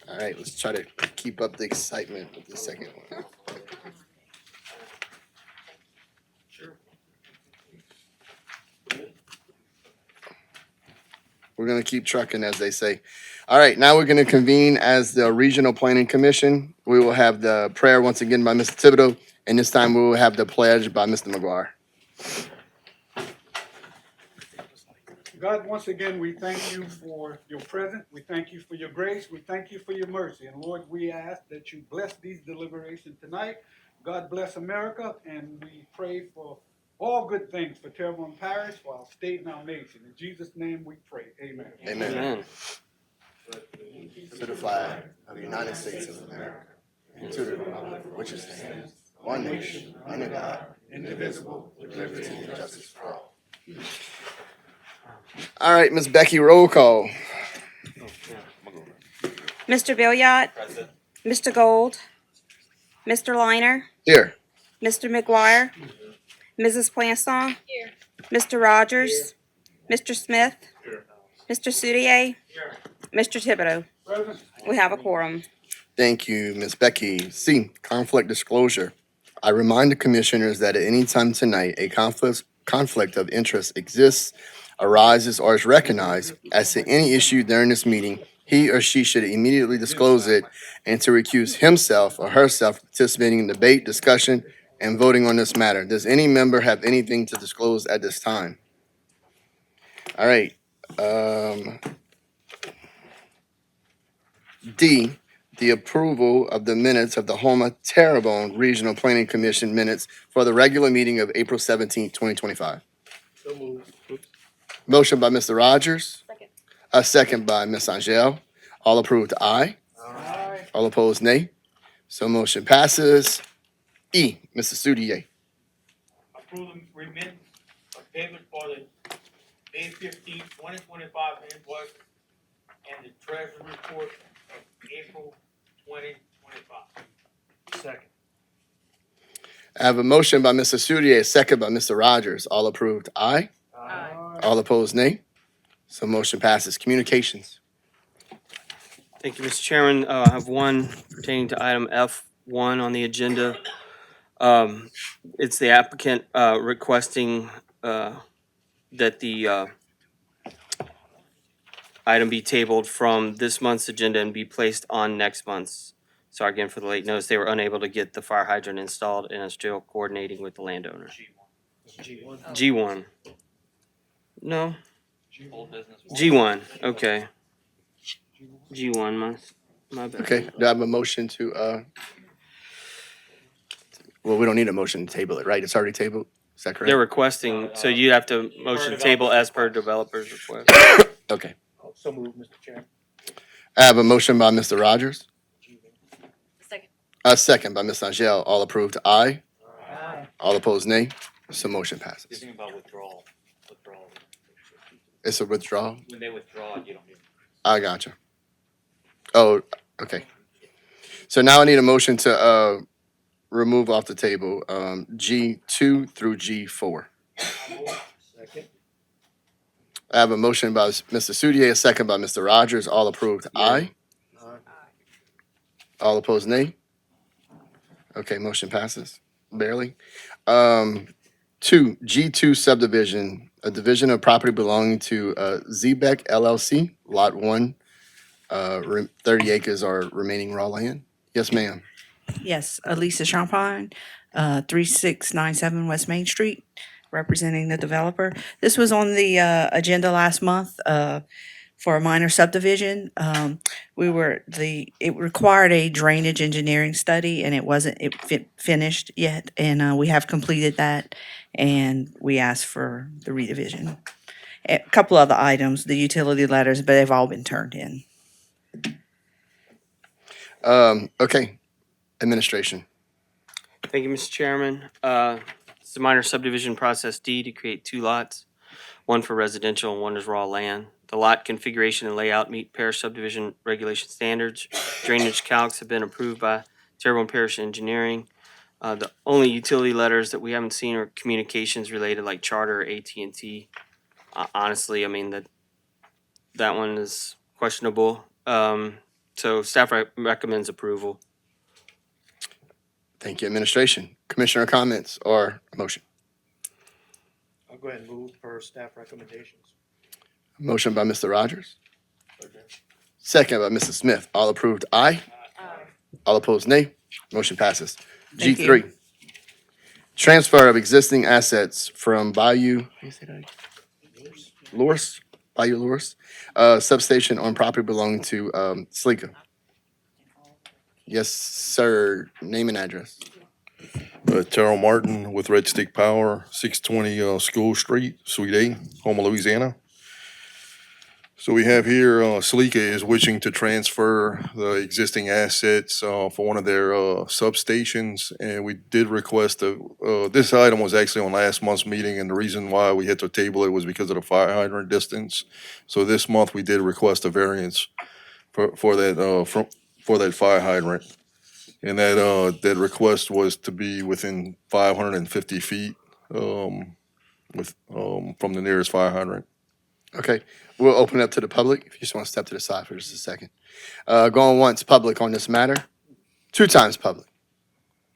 S1: All right, let's try to keep up the excitement with the second one. We're gonna keep trucking, as they say. All right, now we're gonna convene as the Regional Planning Commission. We will have the prayer once again by Mr. Thibodeau, and this time we will have the pledge by Mr. McGuire.
S2: God, once again, we thank you for your presence. We thank you for your grace. We thank you for your mercy. And Lord, we ask that you bless these deliberations tonight. God bless America, and we pray for all good things for Terrebonne Parish, for our state and our nation. In Jesus' name we pray. Amen.
S1: Amen.
S5: Amen.
S1: To the flag of the United States of America, and to the republic for which it stands, one nation, under God, indivisible, with liberty and justice for all. All right, Ms. Becky, roll call.
S4: Mr. Billiard, Mr. Gold, Mr. Liner,
S1: Here.
S4: Mr. McGuire, Mrs. Plansong, Mr. Rogers, Mr. Smith, Mr. Sudier, Mr. Thibodeau.
S2: Present.
S4: We have a quorum.
S1: Thank you, Ms. Becky. C, conflict disclosure. I remind the commissioners that at any time tonight, a conflict of interest exists, arises, or is recognized as to any issue during this meeting, he or she should immediately disclose it and to recuse himself or herself from participating in debate, discussion, and voting on this matter. Does any member have anything to disclose at this time? All right. D, the approval of the minutes of the Houma Terrebonne Regional Planning Commission minutes for the regular meeting of April 17th, 2025.
S9: So moved.
S1: Motion by Mr. Rogers.
S4: Second.
S1: A second by Ms. Angel. All approved, aye.
S2: Aye.
S1: All opposed, nay. So motion passes. E, Mr. Sudier.
S14: Approve the remittance of payment for the May 15, 2025 invoice and the treasury report of April 2025.
S9: Second.
S1: I have a motion by Mr. Sudier, a second by Mr. Rogers. All approved, aye.
S2: Aye.
S1: All opposed, nay. So motion passes. Communications.
S5: Thank you, Mr. Chairman. I have one pertaining to item F1 on the agenda. It's the applicant requesting that the item be tabled from this month's agenda and be placed on next month's. Sorry again for the late notice. They were unable to get the fire hydrant installed and are still coordinating with the landowner.
S9: G1.
S5: G1. No,
S8: Old business.
S5: G1. Okay. G1, my bad.
S1: Okay, do I have a motion to, well, we don't need a motion to table it, right? It's already tabled? Is that
S5: They're
S1: correct?
S5: requesting, so you have to motion to table as per developer's request.
S1: Okay.
S9: So moved, Mr. Chairman.
S1: I have a motion by Mr. Rogers.
S4: Second.
S1: A second by Ms. Angel. All approved, aye.
S9: Aye.
S1: All opposed, nay. So motion
S8: You're
S1: passes.
S8: thinking about withdrawal.
S1: It's a withdrawal?
S8: When they withdraw, you don't need.
S1: I gotcha. Oh, okay. So now I need a motion to remove off the table G2 through G4.
S9: Second.
S1: I have a motion by Mr. Sudier, a second by Mr. Rogers. All approved, aye.
S9: Aye.
S1: All opposed, nay. Okay, motion passes, barely. Two, G2 subdivision, a division of property belonging to Zbeck LLC, Lot 1, 30 acres are remaining raw land. Yes, ma'am.
S15: Yes, Elisa Champagne, 3697 West Main Street, representing the developer. This was on the agenda last month for a minor subdivision. It required a drainage engineering study, and it wasn't finished yet, and we have completed that, and we asked for the redivision. A couple other items, the utility letters, but they've all been turned in.
S1: Okay, administration.
S5: Thank you, Mr. Chairman. It's a minor subdivision process D to create two lots, one for residential and one is raw land. The lot configuration and layout meet parish subdivision regulation standards. Drainage calcs have been approved by Terrebonne Parish Engineering. The only utility letters that we haven't seen are communications related like Charter or AT&T. Honestly, I mean, that one is questionable. So staff recommends approval.
S1: Thank you, administration. Commissioner comments or a motion?
S9: I'll go ahead and move per staff recommendations.
S1: Motion by Mr. Rogers. Second by Mrs. Smith. All approved, aye. All opposed, nay. Motion passes.
S15: Thank you.
S1: G3, transfer of existing assets from Bayou, how you say that? Lors, Bayou Lors, substation on property belonging to Sleeka. Yes, sir. Name and address.
S13: Terrell Martin with Red Stick Power, 620 School Street, Suite A, Houma, Louisiana. So we have here, Sleeka is wishing to transfer the existing assets for one of their substations. And we did request, this item was actually on last month's meeting, and the reason why we had to table it was because of the fire hydrant distance. So this month, we did request a variance for that fire hydrant. And that request was to be within 550 feet from the nearest fire hydrant.
S1: Okay, we'll open it up to the public. If you just want to step to the side for just a second. Going once, public on this matter. 2 times public.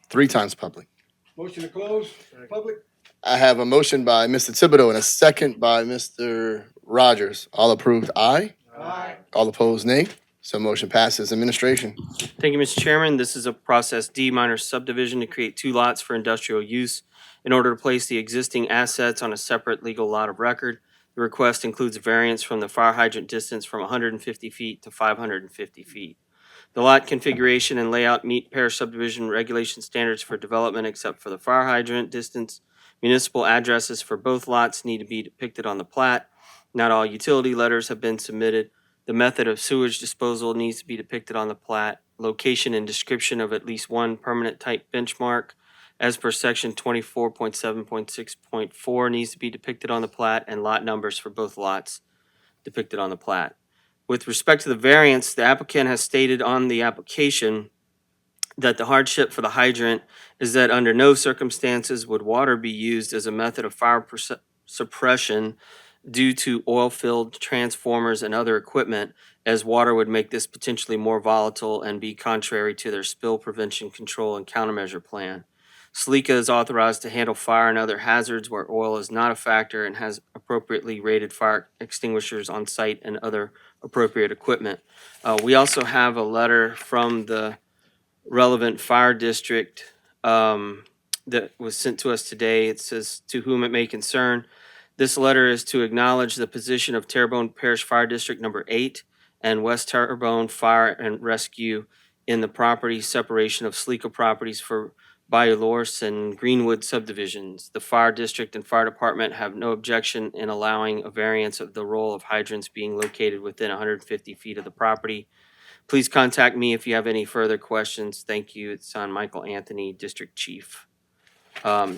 S1: 3 times public.
S2: Motion to close, public?
S1: I have a motion by Mr. Thibodeau and a second by Mr. Rogers. All approved, aye.
S2: Aye.
S1: All opposed, nay. So motion passes. Administration.
S5: Thank you, Mr. Chairman. This is a process D minor subdivision to create 2 lots for industrial use in order to place the existing assets on a separate legal lot of record. The request includes a variance from the fire hydrant distance from 150 feet to 550 feet. The lot configuration and layout meet parish subdivision regulation standards for development except for the fire hydrant distance. Municipal addresses for both lots need to be depicted on the plat. Not all utility letters have been submitted. The method of sewage disposal needs to be depicted on the plat. Location and description of at least one permanent type benchmark as per section 24.7.6.4 needs to be depicted on the plat, and lot numbers for both lots depicted on the plat. With respect to the variance, the applicant has stated on the application that the hardship for the hydrant is that under no circumstances would water be used as a method of fire suppression due to oil-filled transformers and other equipment, as water would make this potentially more volatile and be contrary to their spill prevention control and countermeasure plan. Sleeka is authorized to handle fire and other hazards where oil is not a factor and has appropriately rated fire extinguishers on site and other appropriate equipment. We also have a letter from the relevant fire district that was sent to us today. It says, "To whom it may concern, this letter is to acknowledge the position of Terrebonne Parish Fire District Number 8 and West Terrebonne Fire and Rescue in the property separation of Sleeka properties for Bayou Lors and Greenwood subdivisions. The fire district and fire department have no objection in allowing a variance of the role of hydrants being located within 150 feet of the property. Please contact me if you have any further questions. Thank you." It's on Michael Anthony, District Chief.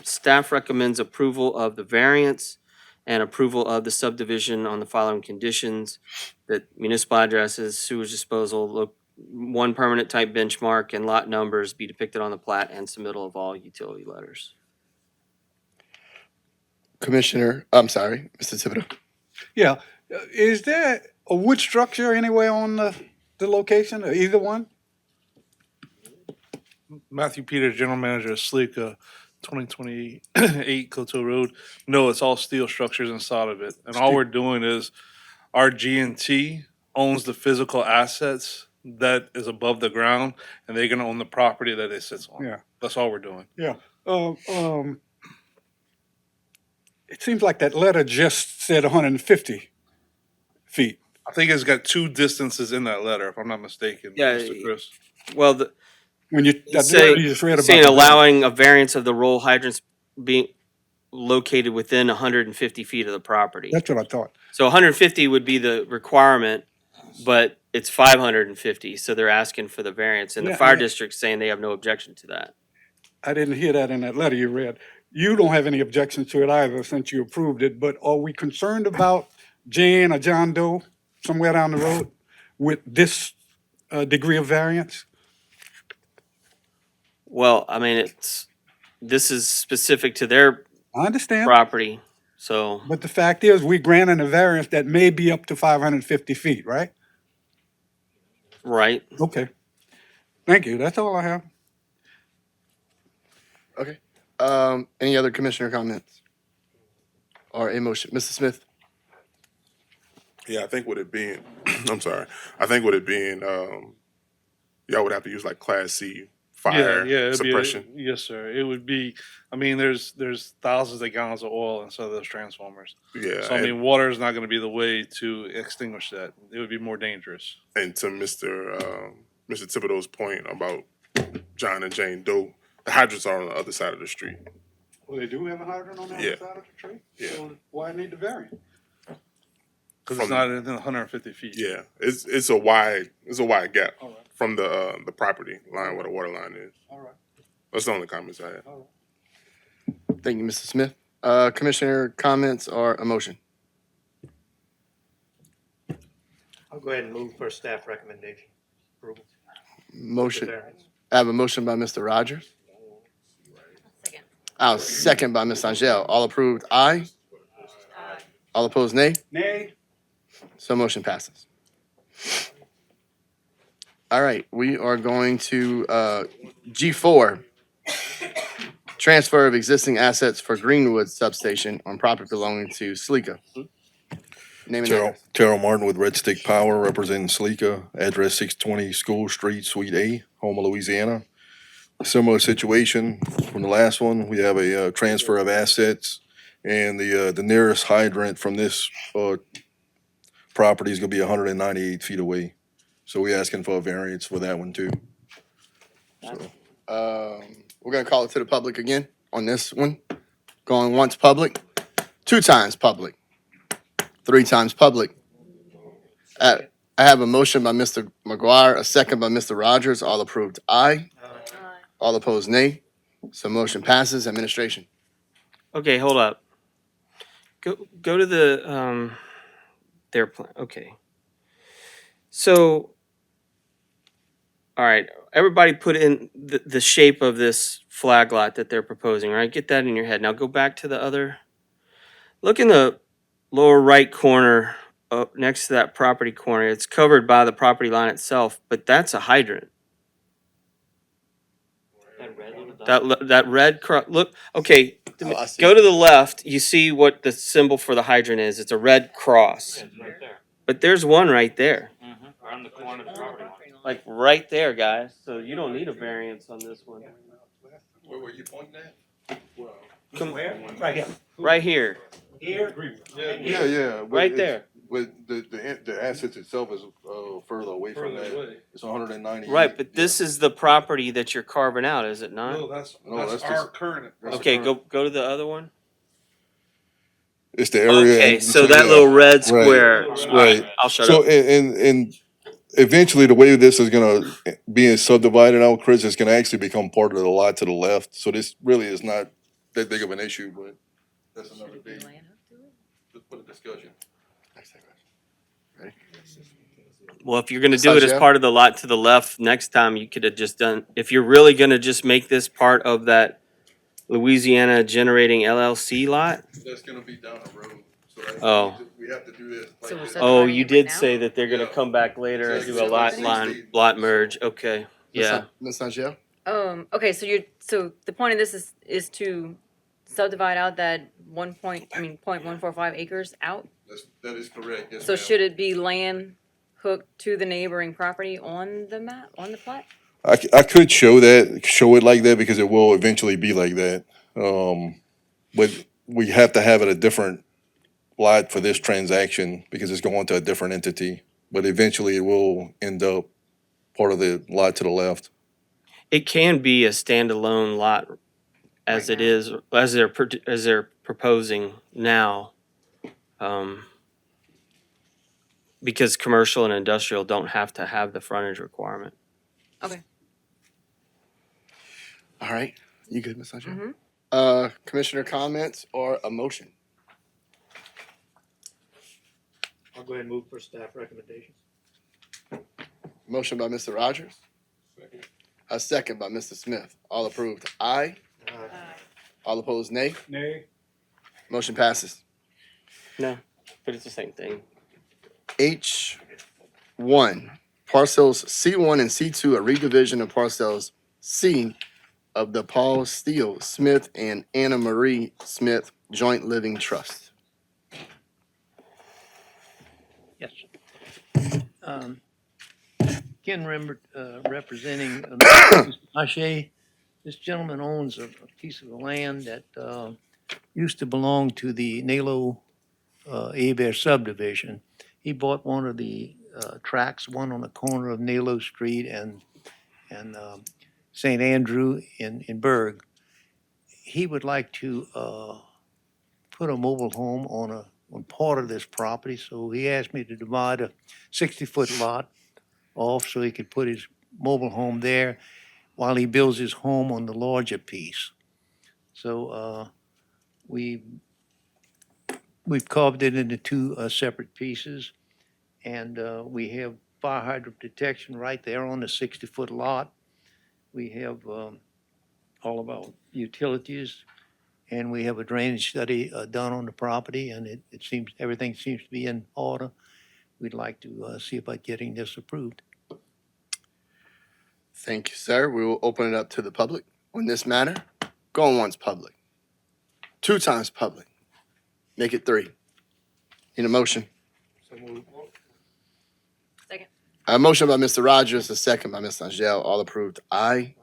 S5: Staff recommends approval of the variance and approval of the subdivision on the following conditions: that municipal addresses, sewage disposal, one permanent type benchmark, and lot numbers be depicted on the plat, and submittal of all utility letters.
S1: Commissioner, I'm sorry, Mr. Thibodeau.
S2: Yeah, is there a wood structure anywhere on the location, or either one?
S16: Matthew Peters, General Manager of Sleeka, 2028 Coteau Road. No, it's all steel structures inside of it. And all we're doing is our G&T owns the physical assets that is above the ground, and they're gonna own the property that it sits on.
S2: Yeah.
S16: That's all we're doing.
S2: Yeah. It seems like that letter just said 150 feet.
S16: I think it's got 2 distances in that letter, if I'm not mistaken,
S5: Yeah,
S16: Mr. Chris.
S5: Well,
S2: When you just read about
S5: saying
S2: the-
S5: allowing a variance of the roll hydrants being located within 150 feet of the property.
S2: That's what I thought.
S5: So 150 would be the requirement, but it's 550, so they're asking for the variance, and the
S2: Yeah,
S5: fire
S2: yeah.
S5: district's saying they have no objection to that.
S2: I didn't hear that in that letter you read. You don't have any objection to it either since you approved it, but are we concerned about Jan or John Doe somewhere down the road with this degree of variance?
S5: Well, I mean, this is specific to their
S2: I understand,
S5: property, so,
S2: but the fact is, we granted a variance that may be up to 550 feet, right?
S5: right?
S2: Okay. Thank you, that's all I have.
S1: Okay. Any other commissioner comments? Or a motion? Mr. Smith?
S3: Yeah, I think with it being, I'm sorry. I think with it being, y'all would have to use like Class C fire
S16: Yeah, it'd
S3: suppression.
S16: be yes, sir. It would be. I mean, there's thousands of gallons of oil inside those transformers.
S3: Yeah,
S16: So I mean, water is not going to be the way to extinguish that. It would be more dangerous.
S3: and to Mr. Thibodeau's point about John and Jane Doe, the hydrants are on the other side of the street.
S2: Well, they do have a hydrant on the
S3: Yeah.
S2: other side of the tree?
S3: Yeah.
S2: So why need the variance?
S16: Because it's not within 150 feet.
S3: Yeah, it's a wide gap
S2: All right.
S3: from the property line where the water line is.
S2: All right,
S3: That's the only comments I have.
S2: all right.
S1: Thank you, Mr. Smith. Commissioner comments or a motion?
S9: I'll go ahead and move for staff recommendation approval. The
S1: Motion.
S9: variance.
S1: I have a motion by Mr. Rogers.
S4: Second.
S1: I'll second by Ms. Angel. All approved, aye. All opposed, nay.
S2: Nay?
S1: So motion passes. All right, we are going to G4. Transfer of existing assets for Greenwood Substation on property belonging to Sleeka. Name and address.
S13: Terrell Martin with Red Stick Power, representing Sleeka, address 620 School Street, Suite A, Houma, Louisiana. Similar situation from the last one. We have a transfer of assets, and the nearest hydrant from this property is going to be 198 feet away. So we're asking for a variance for that one too. So,
S1: We're gonna call it to the public again on this one. Going once public, 2 times public, 3 times public. I have a motion by Mr. McGuire, a second by Mr. Rogers. All approved, aye. All opposed, nay. So motion passes. Administration.
S5: Okay, hold up. Go to the their plan. Okay. So, all right, everybody put in the shape of this flag lot that they're proposing, right? Get that in your head. Now go back to the other. Look in the lower right corner next to that property corner. It's covered by the property line itself, but that's a hydrant. That red look, okay,
S1: I see.
S5: go to the left. You see what the symbol for the hydrant is. It's a red cross.
S8: Yeah, it's right there.
S5: But there's one right there.
S8: Right on the corner of the property line.
S5: Like right there, guys. So you don't need a variance on this one.
S13: Where were you pointing at?
S5: Come
S9: Where? Right here.
S5: right here.
S9: Here?
S13: Yeah.
S5: Right there.
S13: But the assets itself is further away from that. It's 190.
S5: Right, but this is the property that you're carving out, is it not?
S16: No, that's
S13: that's
S16: our
S13: just-
S16: current.
S5: Okay, go to the other one.
S13: It's the area.
S5: Okay,
S13: and
S5: so that little red square.
S13: Right.
S5: Alright, I'll shut
S13: So
S5: up.
S13: and eventually the way this is gonna be subdivided out, Chris, is gonna actually become part of the lot to the left. So this really is not that big of an issue, but that's another day. Just put a discussion.
S5: Well, if you're gonna do it as
S1: Sajia?
S5: part of the lot to the left, next time you could have just done, if you're really gonna just make this part of that Louisiana Generating LLC lot.
S13: That's gonna be down the road. So that
S5: Oh.
S13: we have to do this. like
S4: So we're
S13: this.
S4: subdividing
S5: Oh, you
S4: it right
S5: did
S4: now?
S5: say that they're gonna come back later and do a lot merge, okay, yeah.
S1: Ms. Angel?
S17: Okay, so the point of this is to subdivide out that 0.145 acres out?
S13: That is correct. Yes,
S17: So
S13: ma'am.
S17: should it be land hooked to the neighboring property on the map, on the plat?
S13: I could show it like that because it will eventually be like that. But we have to have it a different lot for this transaction because it's going to a different entity. But eventually it will end up part of the lot to the left.
S5: It can be a standalone lot as it is, as they're proposing now. Because commercial and industrial don't have to have the frontage requirement.
S17: Okay.
S1: All right. You good, Ms. Angel?
S17: Mhm.
S1: Commissioner comments or a motion?
S9: I'll go ahead and move for staff recommendations.
S1: Motion by Mr. Rogers. A second by Mr. Smith. All approved, aye. All opposed, nay.
S2: Nay.
S1: Motion passes.
S5: No, but it's the same thing.
S1: H1, parcels C1 and C2, a redivision of parcels C of the Paul Steele Smith and Anna Marie Smith Joint Living Trust.
S6: Yes. Ken representing Ashe. This gentleman owns a piece of land that used to belong to the Nalo Abear subdivision. He bought one of the tracks, one on the corner of Nalo Street and St. Andrew in Berg. He would like to put a mobile home on part of this property, so he asked me to divide a 60-foot lot off so he could put his mobile home there while he builds his home on the larger piece. So we've carved it into two separate pieces, and we have fire hydrant protection right there on the 60-foot lot. We have all of our utilities, and we have a drainage study done on the property, and it seems, everything seems to be in order. We'd like to see about getting this approved.
S1: Thank you, sir. We will open it up to the public on this matter. Going once, public. 2 times public. Make it 3. Need a motion?
S9: So moved.
S17: Second.
S1: A motion by Mr. Rogers, a second by Ms. Angel. All approved, aye.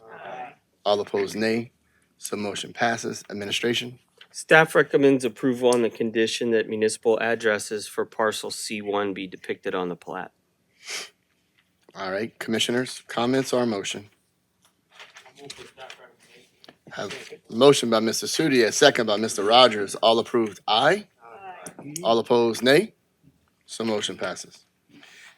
S1: All opposed, nay. So motion passes. Administration.
S5: Staff recommends approval on the condition that municipal addresses for parcel C1 be depicted on the plat.
S1: All right, commissioners, comments or motion?
S14: Move for staff recommendation.
S1: Have a motion by Mr. Sudi, a second by Mr. Rogers. All approved, aye. All opposed, nay. So motion passes.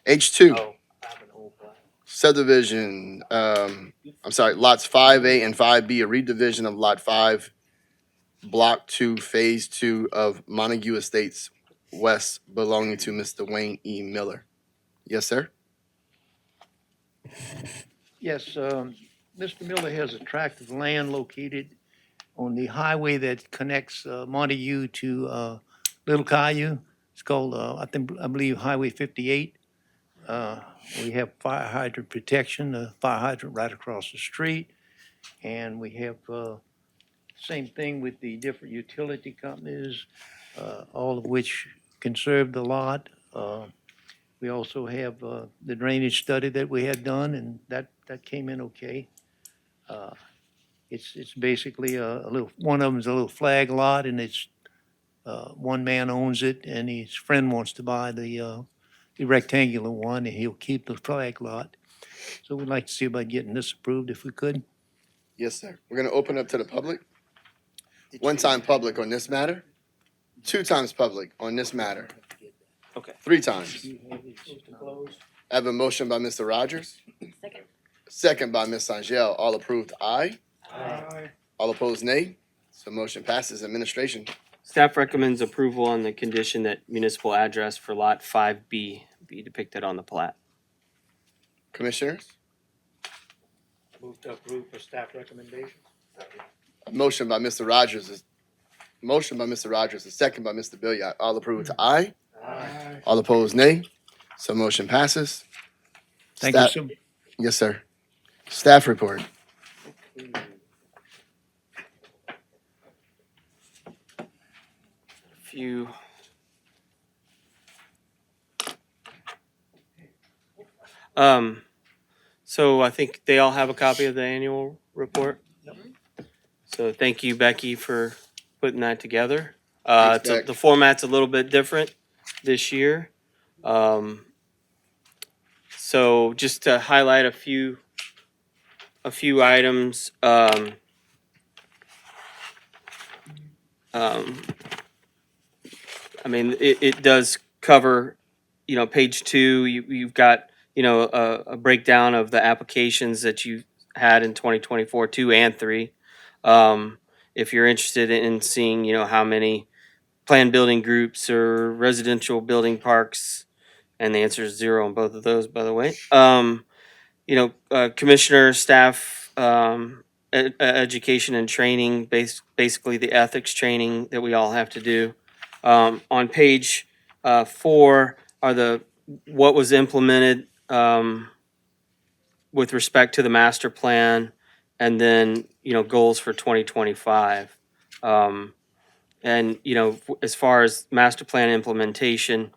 S1: H2,
S9: Oh, I have an old plan.
S1: subdivision, lots 5A and 5B, a redivision of lot 5, block 2, phase 2 of Montague Estates West belonging to Mr. Wayne E. Miller. Yes, sir?
S6: Yes, Mr. Miller has a tract of land located on the highway that connects Montague to Little Caillou. It's called, I believe, Highway 58. We have fire hydrant protection, a fire hydrant right across the street. And we have same thing with the different utility companies, all of which conserve the lot. We also have the drainage study that we had done, and that came in okay. It's basically a little, one of them is a little flag lot, and it's one man owns it, and his friend wants to buy the rectangular one, and he'll keep the flag lot. So we'd like to see about getting this approved if we could.
S1: Yes, sir. We're gonna open up to the public. 1 time public on this matter. 2 times public on this matter.
S5: Okay.
S1: 3 times.
S9: Move to close.
S1: I have a motion by Mr. Rogers,
S17: Second.
S1: second by Ms. Angel. All approved, aye.
S2: Aye.
S1: All opposed, nay. So motion passes. Administration.
S5: Staff recommends approval on the condition that municipal address for lot 5B be depicted on the plat.
S1: Commissioners,
S9: Move to approve for staff recommendation.
S1: a motion by Mr. Rogers, a second by Mr. Billiard. All approved, aye.
S2: Aye.
S1: All opposed, nay. So motion passes.
S6: Thank you
S1: Staff-
S6: so,
S1: Yes, sir. Staff report.
S5: Few. So I think they all have a copy of the annual report. So thank you, Becky, for putting that together.
S1: Thanks, Beck.
S5: The format's a little bit different this year. So just to highlight a few items. I mean, it does cover, page 2, you've got, a breakdown of the applications that you had in 2024, 2 and 3. If you're interested in seeing, how many planned building groups or residential building parks, and the answer is 0 on both of those, by the way. commissioner, staff, education and training, basically the ethics training that we all have to do. On page 4 are what was implemented with respect to the master plan, and then goals for 2025. And as far as master plan implementation,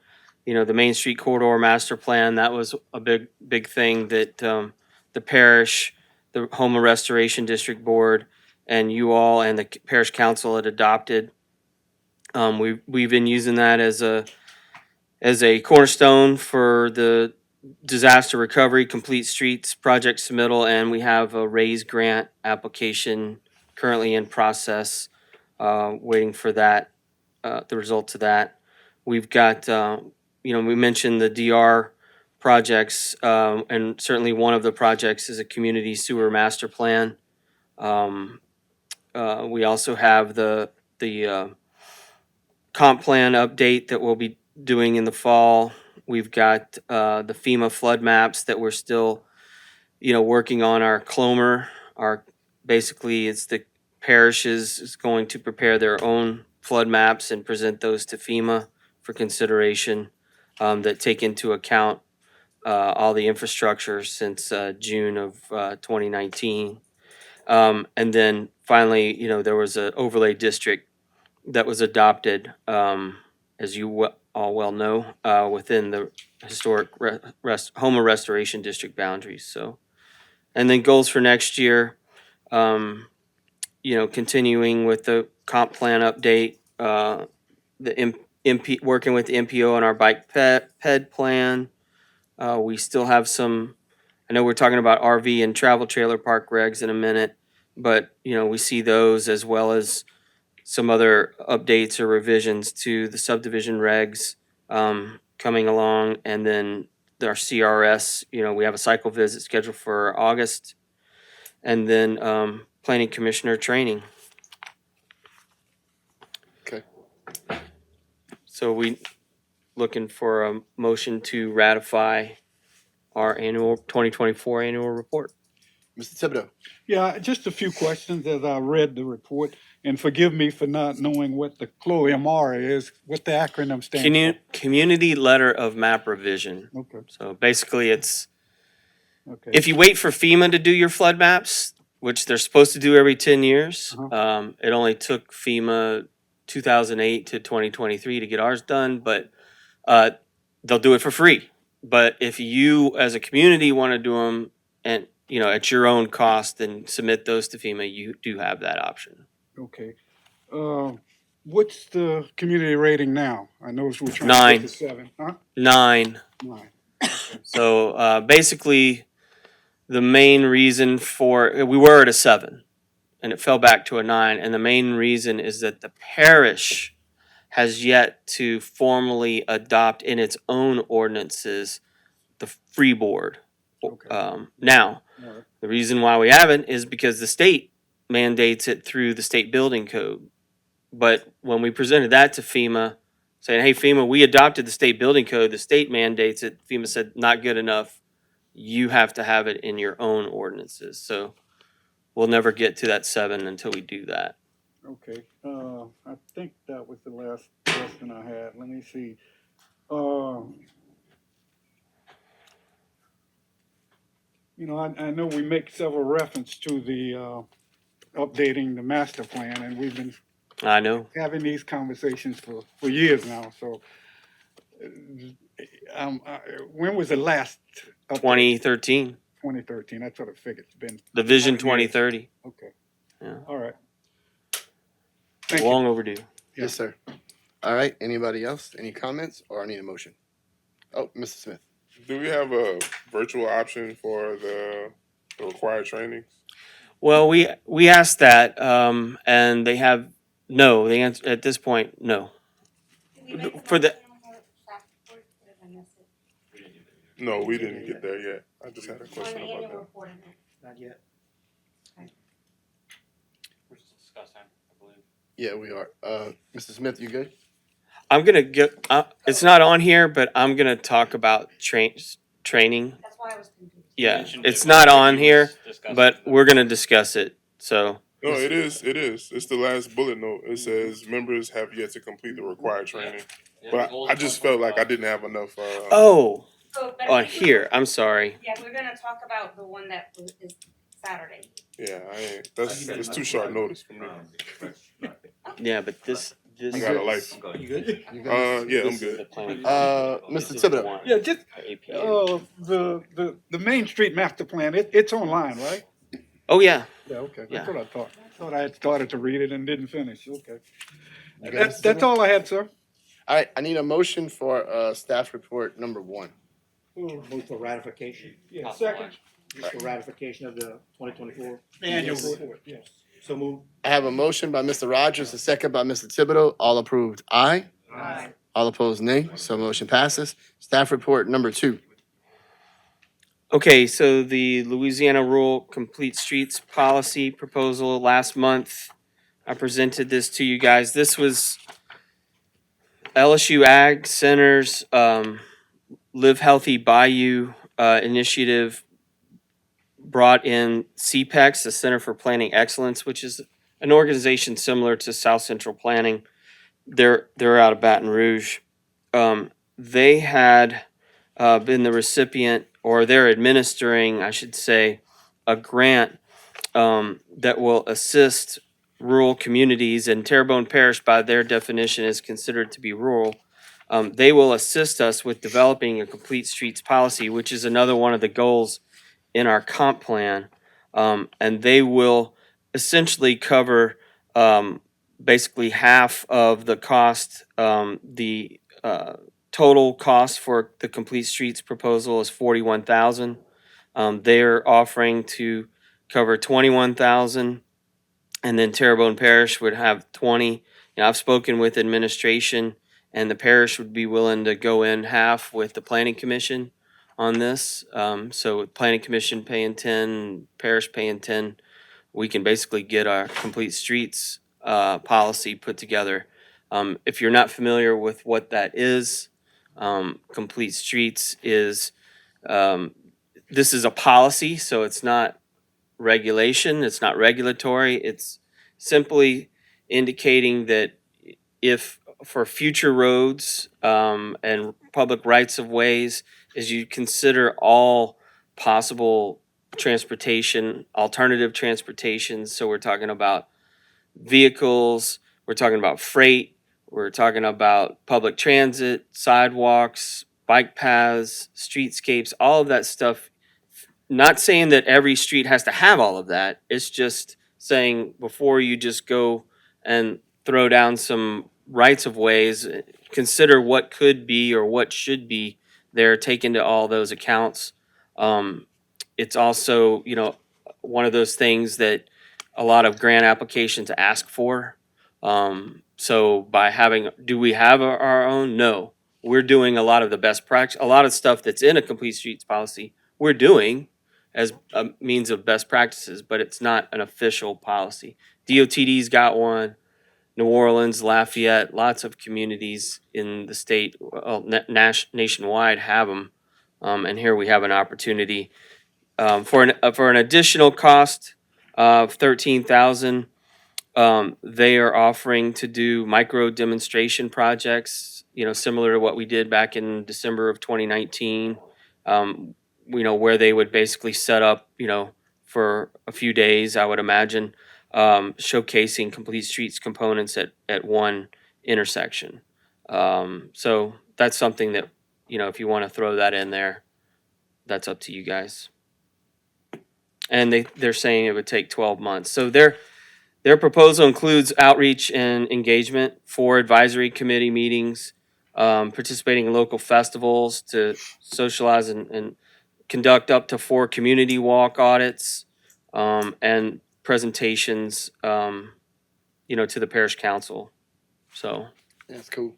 S5: the Main Street Corridor Master Plan, that was a big thing that the parish, the Houma Restoration District Board, and you all and the parish council had adopted. We've been using that as a cornerstone for the disaster recovery, complete streets project submittal, and we have a RAISE grant application currently in process, waiting for that, the results of that. We've got, we mentioned the DR projects, and certainly one of the projects is a community sewer master plan. We also have the comp plan update that we'll be doing in the fall. We've got the FEMA flood maps that we're still, working on. Our Clomer, basically it's the parishes is going to prepare their own flood maps and present those to FEMA for consideration, that take into account all the infrastructure since June of 2019. And then finally, there was an overlay district that was adopted, as you all well know, within the historic Houma Restoration District boundaries. So, and then goals for next year, continuing with the comp plan update, the MP working with the MPO on our bike ped plan. We still have some. I know we're talking about RV and travel trailer park regs in a minute, but we see those as well as some other updates or revisions to the subdivision regs coming along, and then our CRS. We have a cycle visit scheduled for August, and then planning commissioner training.
S1: Okay.
S5: So we looking for a motion to ratify our annual 2024 annual report.
S1: Mr. Thibodeau.
S2: Yeah, just a few questions as I read the report, and forgive me for not knowing what the CLOMR is, what the acronym stands
S5: Community Letter of Map Revision.
S2: for. Okay,
S5: So basically it's,
S2: okay.
S5: if you wait for FEMA to do your flood maps, which they're supposed to do every 10 years, it only took FEMA 2008 to 2023 to get ours done, but they'll do it for free. But if you as a community want to do them and at your own cost and submit those to FEMA, you do have that option.
S2: Okay. What's the community rating now? I noticed we're trying
S5: 9.
S2: to get to 7. Huh?
S5: 9.
S2: 9.
S5: So basically, the main reason we were at a 7, and it fell back to a 9, and the main reason is that the parish has yet to formally adopt in its own ordinances the freeboard.
S2: Okay.
S5: Now,
S2: All right.
S5: the reason why we haven't is because the state mandates it through the state building code. But when we presented that to FEMA, saying, hey, FEMA, we adopted the state building code, the state mandates it, FEMA said, not good enough. You have to have it in your own ordinances. So we'll never get to that 7 until we do that.
S2: Okay. I think that was the last question I had. Let me see. I know we make several reference to the updating the master plan, and we've been
S5: I know.
S2: having these conversations for years now. So, when was the last update?
S5: 2013.
S2: 2013. That's what I figured. It's been
S5: The Vision
S2: 4 years.
S5: 2030.
S2: Okay.
S5: Yeah.
S2: All right. Thank you.
S5: Long overdue.
S1: Yes, sir. All right. Anybody else? Any comments, or I need a motion? Oh, Mr. Smith.
S3: Do we have a virtual option for the required trainings?
S5: Well, we asked that, and they have no. They answer at this point, no. For the
S3: No, we didn't get there yet. I just had a question about that.
S9: Not yet.
S8: We're just discussing, I believe.
S1: Yeah, we are. Mr. Smith, you good?
S5: I'm gonna get. It's not on here, but I'm gonna talk about training.
S4: That's why I was confused.
S5: Yeah,
S8: mentioned
S5: it's
S8: it
S5: not
S8: when
S5: on
S8: Ricky
S5: here,
S8: was discussing
S5: but
S8: the-
S5: we're gonna discuss it, so.
S3: No, it is. It is. It's the last bullet note. It says members have yet to complete the required training.
S8: Yeah,
S3: But
S8: goal
S3: I
S8: is
S3: just felt like I
S8: 125.
S3: didn't have enough.
S5: Oh,
S4: So, but I
S5: on
S4: think we
S5: here,
S4: were-
S5: I'm sorry.
S4: Yeah, we're gonna talk about the one that is Saturday.
S3: Yeah, that's it's too short notice for me.
S5: Yeah, but this
S3: I got a life.
S9: You good?
S3: Yeah, I'm
S5: This is the
S3: good.
S5: planning.
S1: Mr.
S5: This is the
S1: Thibodeau.
S5: one
S2: Yeah, just,
S5: for APA.
S2: the Main Street master plan, it's online, right?
S5: Oh, yeah,
S2: Yeah, okay,
S5: Yeah.
S2: that's what I thought. Thought I had started to read it and didn't finish, okay.
S1: You got it,
S2: That's
S1: Mr.
S2: all I had, sir.
S1: All right, I need a motion for staff report number 1.
S9: Move for ratification,
S2: Yeah, second.
S9: for ratification of the 2024.
S2: Annual
S9: Yes.
S2: report, yes.
S9: So move.
S1: I have a motion by Mr. Rogers, a second by Mr. Thibodeau. All approved, aye.
S9: Aye.
S1: All opposed, nay. So motion passes. Staff report number 2.
S5: Okay, so the Louisiana Rural Complete Streets Policy proposal last month, I presented this to you guys. This was LSU Ag Center's Live Healthy Bayou initiative brought in CPEX, the Center for Planning Excellence, which is an organization similar to South Central Planning. They're out of Baton Rouge. They had been the recipient, or they're administering, I should say, a grant that will assist rural communities, and Terrebonne Parish, by their definition, is considered to be rural. They will assist us with developing a complete streets policy, which is another one of the goals in our comp plan. And they will essentially cover basically half of the cost. The total cost for the complete streets proposal is $41,000. They're offering to cover $21,000, and then Terrebonne Parish would have 20. You know, I've spoken with administration, and the parish would be willing to go in half with the planning commission on this. So with planning commission paying 10, parish paying 10, we can basically get our complete streets policy put together. If you're not familiar with what that is, complete streets is this is a policy, so it's not regulation, it's not regulatory, it's simply indicating that if for future roads and public rights of ways, as you consider all possible transportation, alternative transportations, so we're talking about vehicles, we're talking about freight, we're talking about public transit, sidewalks, bike paths, streetscapes, all of that stuff. Not saying that every street has to have all of that. It's just saying before you just go and throw down some rights of ways, consider what could be or what should be there, take into all those accounts. It's also, you know, one of those things that a lot of grant applications ask for. So by having, do we have our own? No. We're doing a lot of the best practice, a lot of stuff that's in a complete streets policy, we're doing as a means of best practices, but it's not an official policy. DOTD's got one, New Orleans, Lafayette, lots of communities in the state, well, nationwide have them. And here we have an opportunity for an additional cost of $13,000. They are offering to do micro demonstration projects, you know, similar to what we did back in December of 2019. You know, where they would basically set up, you know, for a few days, I would imagine, showcasing complete streets components at one intersection. So that's something that, you know, if you want to throw that in there, that's up to you guys. And they're saying it would take 12 months. So their proposal includes outreach and engagement for advisory committee meetings, participating in local festivals to socialize and conduct up to 4 community walk audits, and presentations, you know, to the parish council. So
S1: That's cool.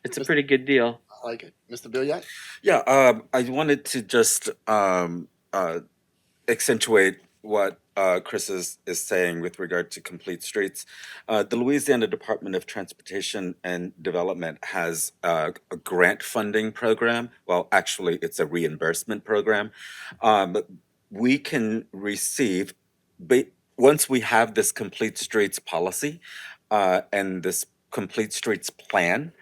S5: it's a pretty good deal.
S1: I like it. Mr. Billiard?
S11: Yeah, I wanted to just accentuate what Chris is saying with regard to complete streets. The Louisiana Department of Transportation and Development has a grant funding program. Well, actually, it's a reimbursement program. We can receive, once we have this complete streets policy and this complete streets plan,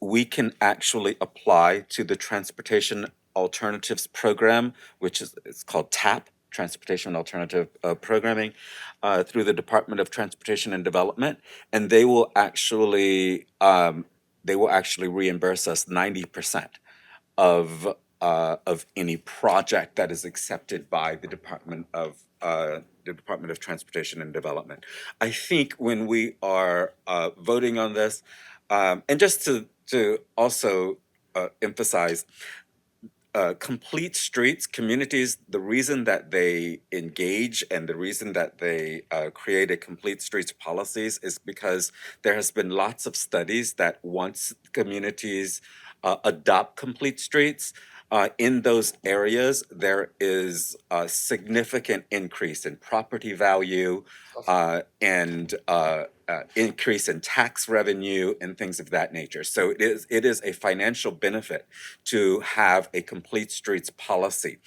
S11: we can actually apply to the Transportation Alternatives Program, which is it's called TAP, Transportation Alternative Programming, through the Department of Transportation and Development, and they will actually reimburse us 90% of any project that is accepted by the Department of Transportation and Development. I think when we are voting on this, and just to also emphasize, complete streets, communities, the reason that they engage and the reason that they create a complete streets policies is because there has been lots of studies that once communities adopt complete streets, in those areas, there is a significant increase in property value and increase in tax revenue and things of that nature. So it is a financial benefit to have a complete streets policy.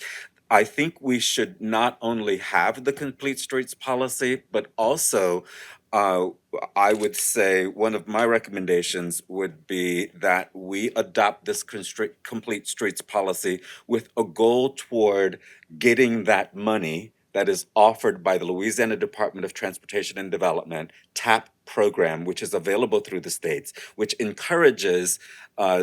S11: I think we should not only have the complete streets policy, but also I would say one of my recommendations would be that we adopt this complete streets policy with a goal toward getting that money that is offered by the Louisiana Department of Transportation and Development, TAP program, which is available through the states, which encourages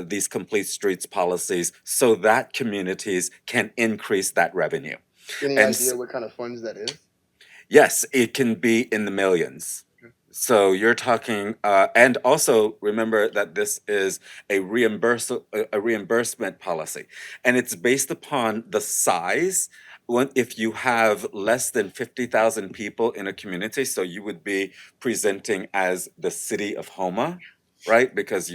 S11: these complete streets policies so that communities can increase that revenue.
S1: Any
S11: And
S1: idea what kind of funds that is?
S11: yes, it can be in the millions. So you're talking, and also remember that this is a reimbursement policy, and it's based upon the size. If you have less than 50,000 people in a community, so you would be presenting as the city of Houma, right? Because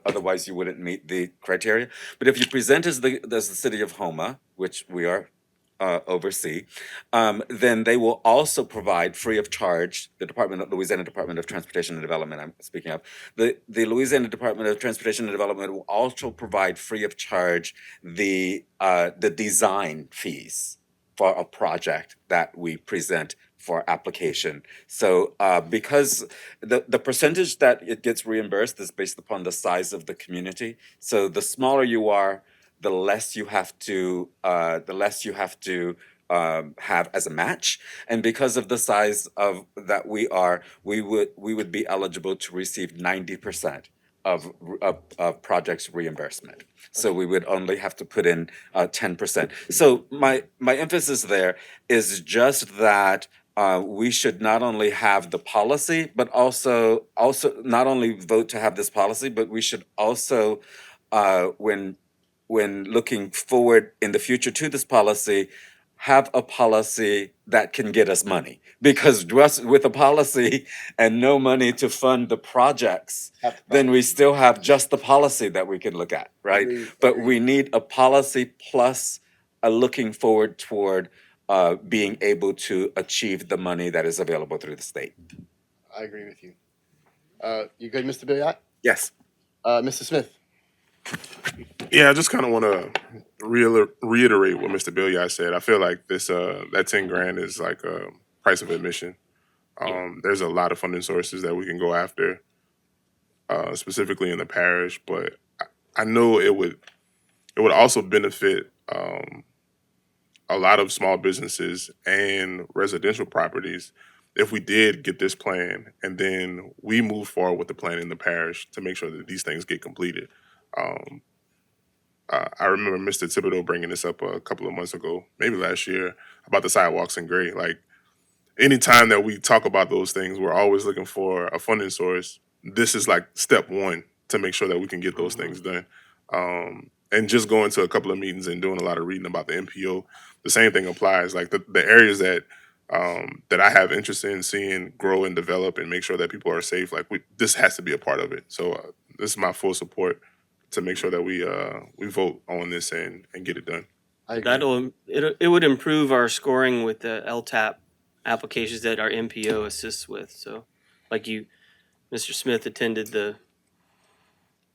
S11: otherwise you wouldn't meet the criteria. But if you present as the city of Houma, which we are oversee, then they will also provide free of charge, Louisiana Department of Transportation and Development, I'm speaking of, the Louisiana Department of Transportation and Development will also provide free of charge the design fees for a project that we present for application. So because the percentage that it gets reimbursed is based upon the size of the community. So the smaller you are, the less you have to have as a match, and because of the size of that we are, we would be eligible to receive 90% of projects reimbursement. So we would only have to put in 10%. So my emphasis there is just that we should not only have the policy, but also not only vote to have this policy, but we should also when looking forward in the future to this policy, have a policy that can get us money. Because just with a policy and no money to fund the projects, then we still have just the policy that we can look at, right? But we need a policy plus a looking forward toward being able to achieve the money that is available through the state.
S1: I agree with you. You good, Mr. Billiot?
S11: Yes.
S1: Mr. Smith?
S3: Yeah, I just kind of want to reiterate what Mr. Billiard said. I feel like this that 10 grand is like a price of admission. There's a lot of funding sources that we can go after, specifically in the parish, but I know it would also benefit a lot of small businesses and residential properties if we did get this plan and then we move forward with the plan in the parish to make sure that these things get completed. I remember Mr. Thibodeau bringing this up a couple of months ago, maybe last year, about the sidewalks in Gray. Like, anytime that we talk about those things, we're always looking for a funding source. This is like step one to make sure that we can get those things done. And just going to a couple of meetings and doing a lot of reading about the MPO, the same thing applies. Like the areas that I have interest in seeing grow and develop and make sure that people are safe, like this has to be a part of it. So this is my full support to make sure that we vote on this and get it done.
S5: It would improve our scoring with the LTAP applications that our MPO assists with. So, like you, Mr. Smith attended the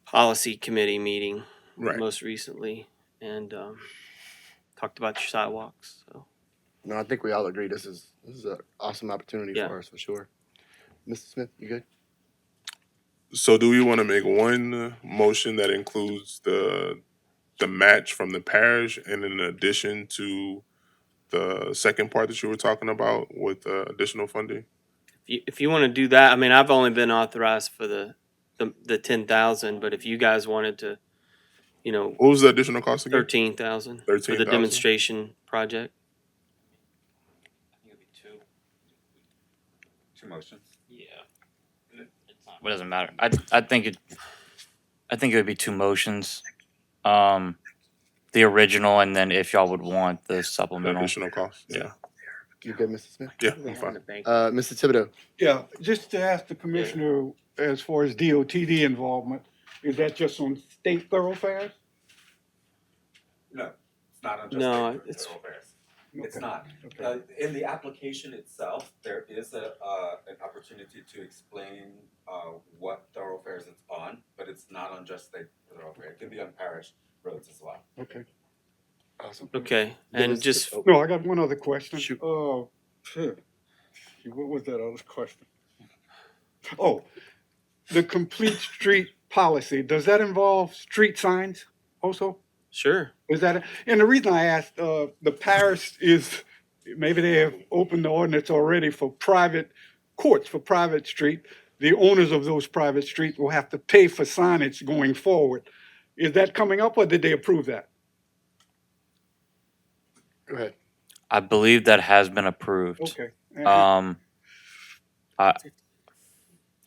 S5: policy committee meeting
S3: Right.
S5: most recently and talked about your sidewalks. So,
S1: No, I think we all agree this is an awesome opportunity
S5: Yeah.
S1: for us for sure. Mr. Smith, you good?
S3: So do we want to make one motion that includes the match from the parish, and in addition to the second part that you were talking about with additional funding?
S5: if you want to do that, I mean, I've only been authorized for the 10,000, but if you guys wanted to, you know,
S3: What was the additional cost again?
S5: 13,000 for the
S3: 13,000?
S5: demonstration project.
S8: I think it'd be two.
S11: Two motions.
S8: Yeah. It's not, it doesn't matter. I think it would be two motions. The original, and then if y'all would want the
S3: The
S8: supplemental.
S3: additional cost? Yeah.
S1: You good, Mr. Smith?
S3: Yeah, I'm fine.
S1: Mr. Thibodeau?
S2: Yeah, just to ask the commissioner, as far as DOTD involvement, is that just on state thoroughfares?
S11: No, it's not on just
S5: No,
S11: state
S5: it's-
S11: thoroughfares. It's
S2: Okay.
S11: not.
S2: Okay.
S11: In the application itself, there is an opportunity to explain what thoroughfares it's on, but it's not on just state thoroughfare. It can be on parish roads as well.
S2: Okay.
S1: Awesome.
S5: Okay, and just
S2: No, I got one other question.
S1: Shoot.
S2: What was that other question? Oh, the complete street policy, does that involve street signs also?
S5: sure.
S2: Is that, and the reason I asked, the parish is, maybe they have opened the ordinance already for private courts, for private street. The owners of those private streets will have to pay for signage going forward. Is that coming up, or did they approve that?
S1: Go ahead.
S8: I believe that has been approved.
S2: Okay.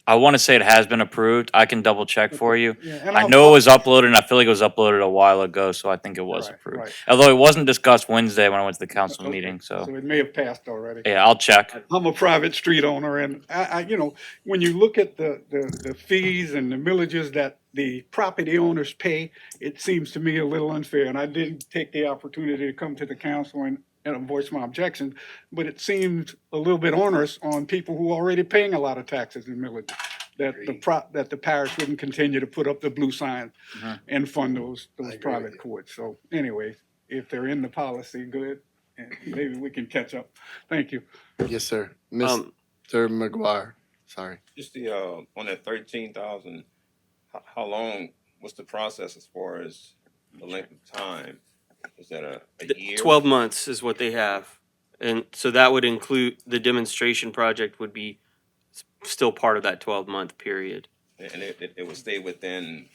S8: I want to say it has been approved. I can double check for you.
S2: Yeah, and
S8: I know it was uploaded, and I feel like it was uploaded a while ago, so I think it was
S2: Right,
S8: approved.
S2: right.
S8: Although it wasn't discussed Wednesday when I went to the council
S2: Okay,
S8: meeting, so
S2: it may have passed already.
S8: yeah, I'll check.
S2: I'm a private street owner, and you know, when you look at the fees and the millages that the property owners pay, it seems to me a little unfair, and I didn't take the opportunity to come to the council and voice my objections, but it seems a little bit onerous on people who are already paying a lot of taxes and millages, that the parish wouldn't continue to put up the blue sign and fund those
S1: agree
S2: private
S1: with you.
S2: courts. So anyway, if they're in the policy, good, and maybe we can catch up. Thank you.
S1: Yes, sir. Mr. McGuire, sorry.
S18: Just the, on that 13,000, how long, what's the process as far as the length of time? Is that a year?
S5: 12 months is what they have. And so that would include the demonstration project would be still part of that 12-month period.
S18: And it would stay within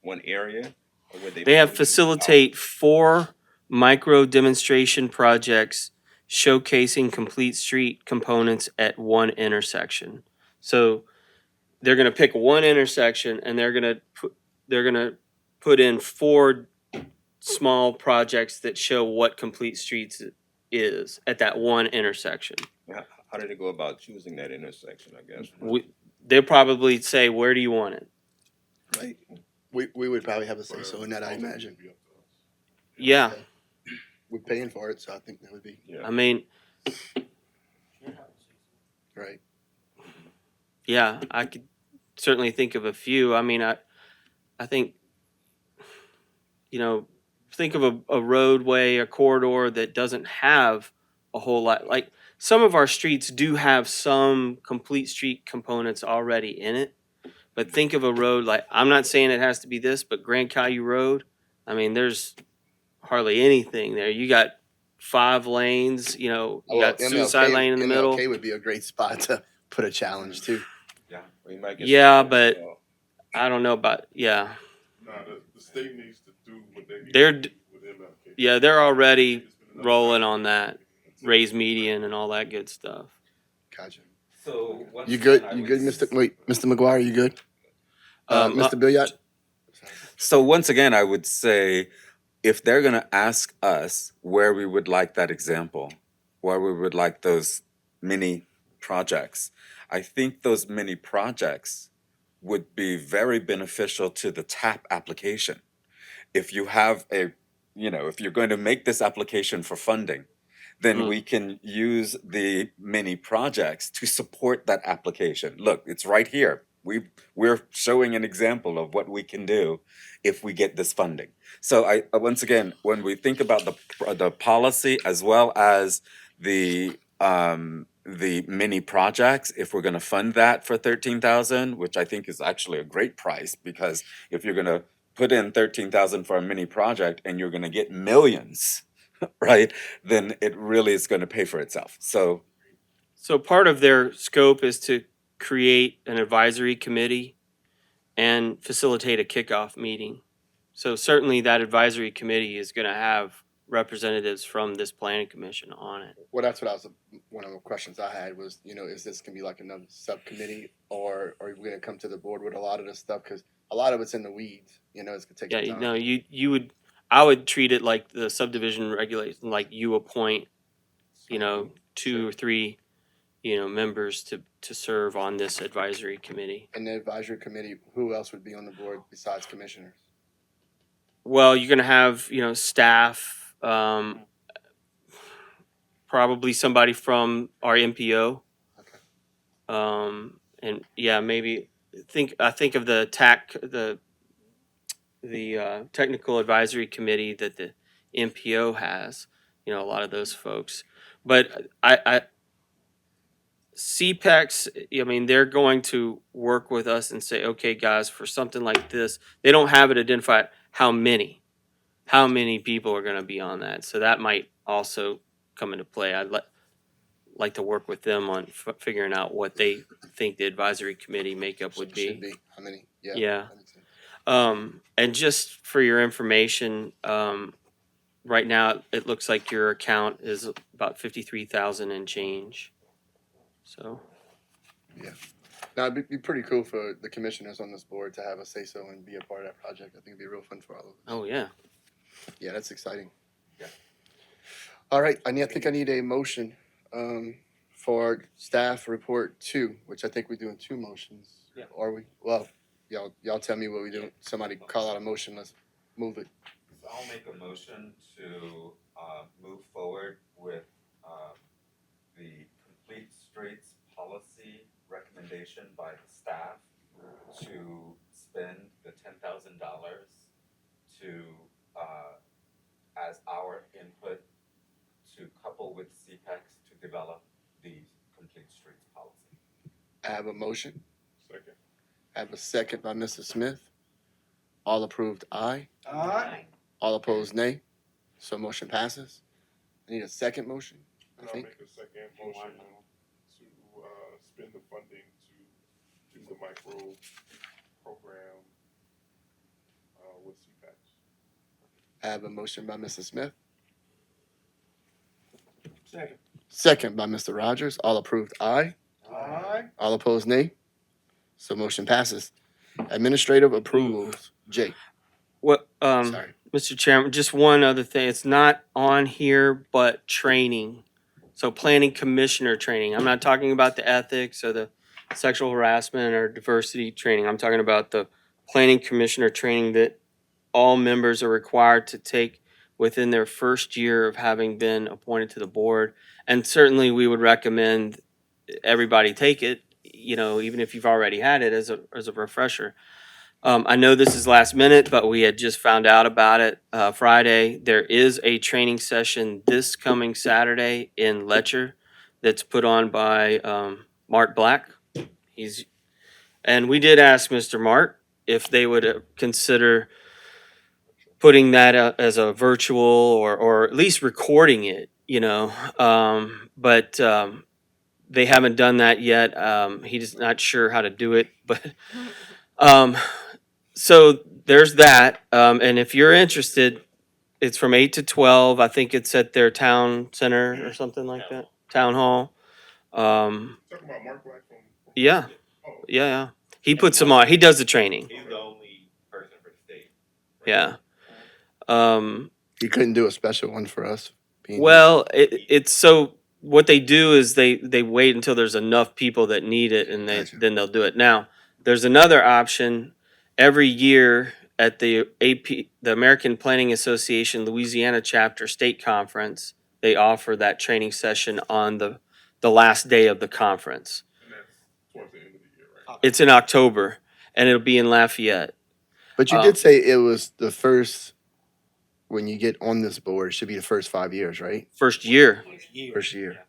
S18: one area? Or would
S5: They have facilitate 4 micro demonstration projects showcasing complete street components at one intersection. So they're going to pick one intersection and they're going to put in 4 small projects that show what complete streets is at that one intersection.
S18: How did it go about choosing that intersection, I guess?
S5: They'll probably say, where do you want it?
S1: Right. We would probably have a say so in that, I imagine.
S5: Yeah,
S1: We're paying for it, so I think that would be
S5: I mean,
S1: right.
S5: yeah, I could certainly think of a few. I mean, I think, you know, think of a roadway, a corridor that doesn't have a whole lot. Like some of our streets do have some complete street components already in it. But think of a road like, I'm not saying it has to be this, but Grand Caillou Road, I mean, there's hardly anything there. You got 5 lanes, you know, you got suicide lane in the middle.
S1: MLK would be a great spot to put a challenge too.
S18: Yeah, we might get.
S5: Yeah, but I don't know about, yeah.
S3: No, the state needs to do what they need
S5: They're,
S3: to do with MLK.
S5: yeah, they're already rolling on that, raise median and all that good stuff.
S1: Gotcha.
S11: So once
S1: You good?
S11: again, I
S1: You
S11: would
S1: good, Mr. McGuire? You good? Mr. Billiard?
S11: So once again, I would say, if they're gonna ask us where we would like that example, where we would like those mini projects, I think those mini projects would be very beneficial to the TAP application. If you have if you're going to make this application for funding, then we can use the mini projects to support that application. Look, it's right here. We're showing an example of what we can do if we get this funding. So once again, when we think about the policy as well as the mini projects, if we're going to fund that for 13,000, which I think is actually a great price, because if you're going to put in 13,000 for a mini project and you're going to get millions, right, then it really is going to pay for itself. So
S5: part of their scope is to create an advisory committee and facilitate a kickoff meeting. So certainly that advisory committee is gonna have representatives from this planning commission on it.
S1: Well, that's what one of the questions I had was, is this gonna be like another subcommittee, or are we gonna come to the board with a lot of this stuff? Because a lot of it's in the weeds, it's gonna take
S5: Yeah,
S1: some time.
S5: no, I would treat it like the subdivision regulation, like you appoint, 2 or 3, members to serve on this advisory committee.
S1: And the advisory committee, who else would be on the board besides commissioners?
S5: Well, you're gonna have, staff, probably somebody from our MPO. And yeah, maybe I think of the technical advisory committee that the MPO has, a lot of those folks. But CPEX, I mean, they're going to work with us and say, okay, guys, for something like this, they don't have it identified how many people are going to be on that. So that might also come into play. I'd like to work with them on figuring out what they think the advisory committee makeup would be.
S1: Should be, how many? Yeah.
S5: Yeah.
S1: that makes sense.
S5: And just for your information, right now it looks like your account is about 53,000 and change. So.
S1: Yeah. Now, it'd be pretty cool for the commissioners on this board to have a say-so and be a part of that project. I think it'd be real fun for all of us.
S5: Oh, yeah.
S1: Yeah, that's exciting. Yeah. All right, I think I need a motion for staff report 2, which I think we're doing 2 motions.
S5: Yeah.
S1: Are we? Well, y'all tell me what we do. Somebody call out a motion. Let's move it.
S11: So I'll make a motion to move forward with the complete streets policy recommendation by the staff to spend the $10,000 to as our input to couple with CPEX to develop the complete streets policy.
S1: I have a motion.
S3: Second.
S1: I have a second by Mr. Smith. All approved, aye.
S2: Aye.
S1: All opposed, nay. So motion passes. I need a second motion, I
S3: And I'll
S1: think.
S3: make a second motion to spend the funding to do the micro program with CPAC.
S1: I have a motion by Mr. Smith.
S9: Second.
S1: Second by Mr. Rogers. All approved, aye.
S2: Aye.
S1: All opposed, nay. So motion passes. Administrative approvals, Jake.
S5: What,
S1: Sorry.
S5: Mr. Chairman, just one other thing. It's not on here, but training. So planning commissioner training. I'm not talking about the ethics or the sexual harassment or diversity training. I'm talking about the planning commissioner training that all members are required to take within their first year of having been appointed to the board. And certainly we would recommend everybody take it, even if you've already had it as a refresher. I know this is last minute, but we had just found out about it Friday. There is a training session this coming Saturday in Letcher that's put on by Mart Black. And we did ask Mr. Mart if they would consider putting that as a virtual or at least recording it, but they haven't done that yet. He's not sure how to do it, but so there's that. And if you're interested, it's from 8 to 12. I think it's at their town center or something like that, town hall.
S3: Talking about Mark Black from.
S5: Yeah,
S3: Oh.
S5: yeah. He puts them on. He does the training.
S18: He's the only person for the state.
S5: Yeah.
S1: You couldn't do a special one for us.
S5: Well, it's so what they do is they wait until there's enough people that need it, and then they'll do it. Now, there's another option. Every year at the American Planning Association Louisiana Chapter State Conference, they offer that training session on the last day of the conference.
S3: And that's towards the end of the year, right?
S5: It's in October, and it'll be in Lafayette.
S1: But you
S5: Um,
S1: did say it was the first, when you get on this board, it should be the first 5 years, right?
S5: First year.
S1: First year.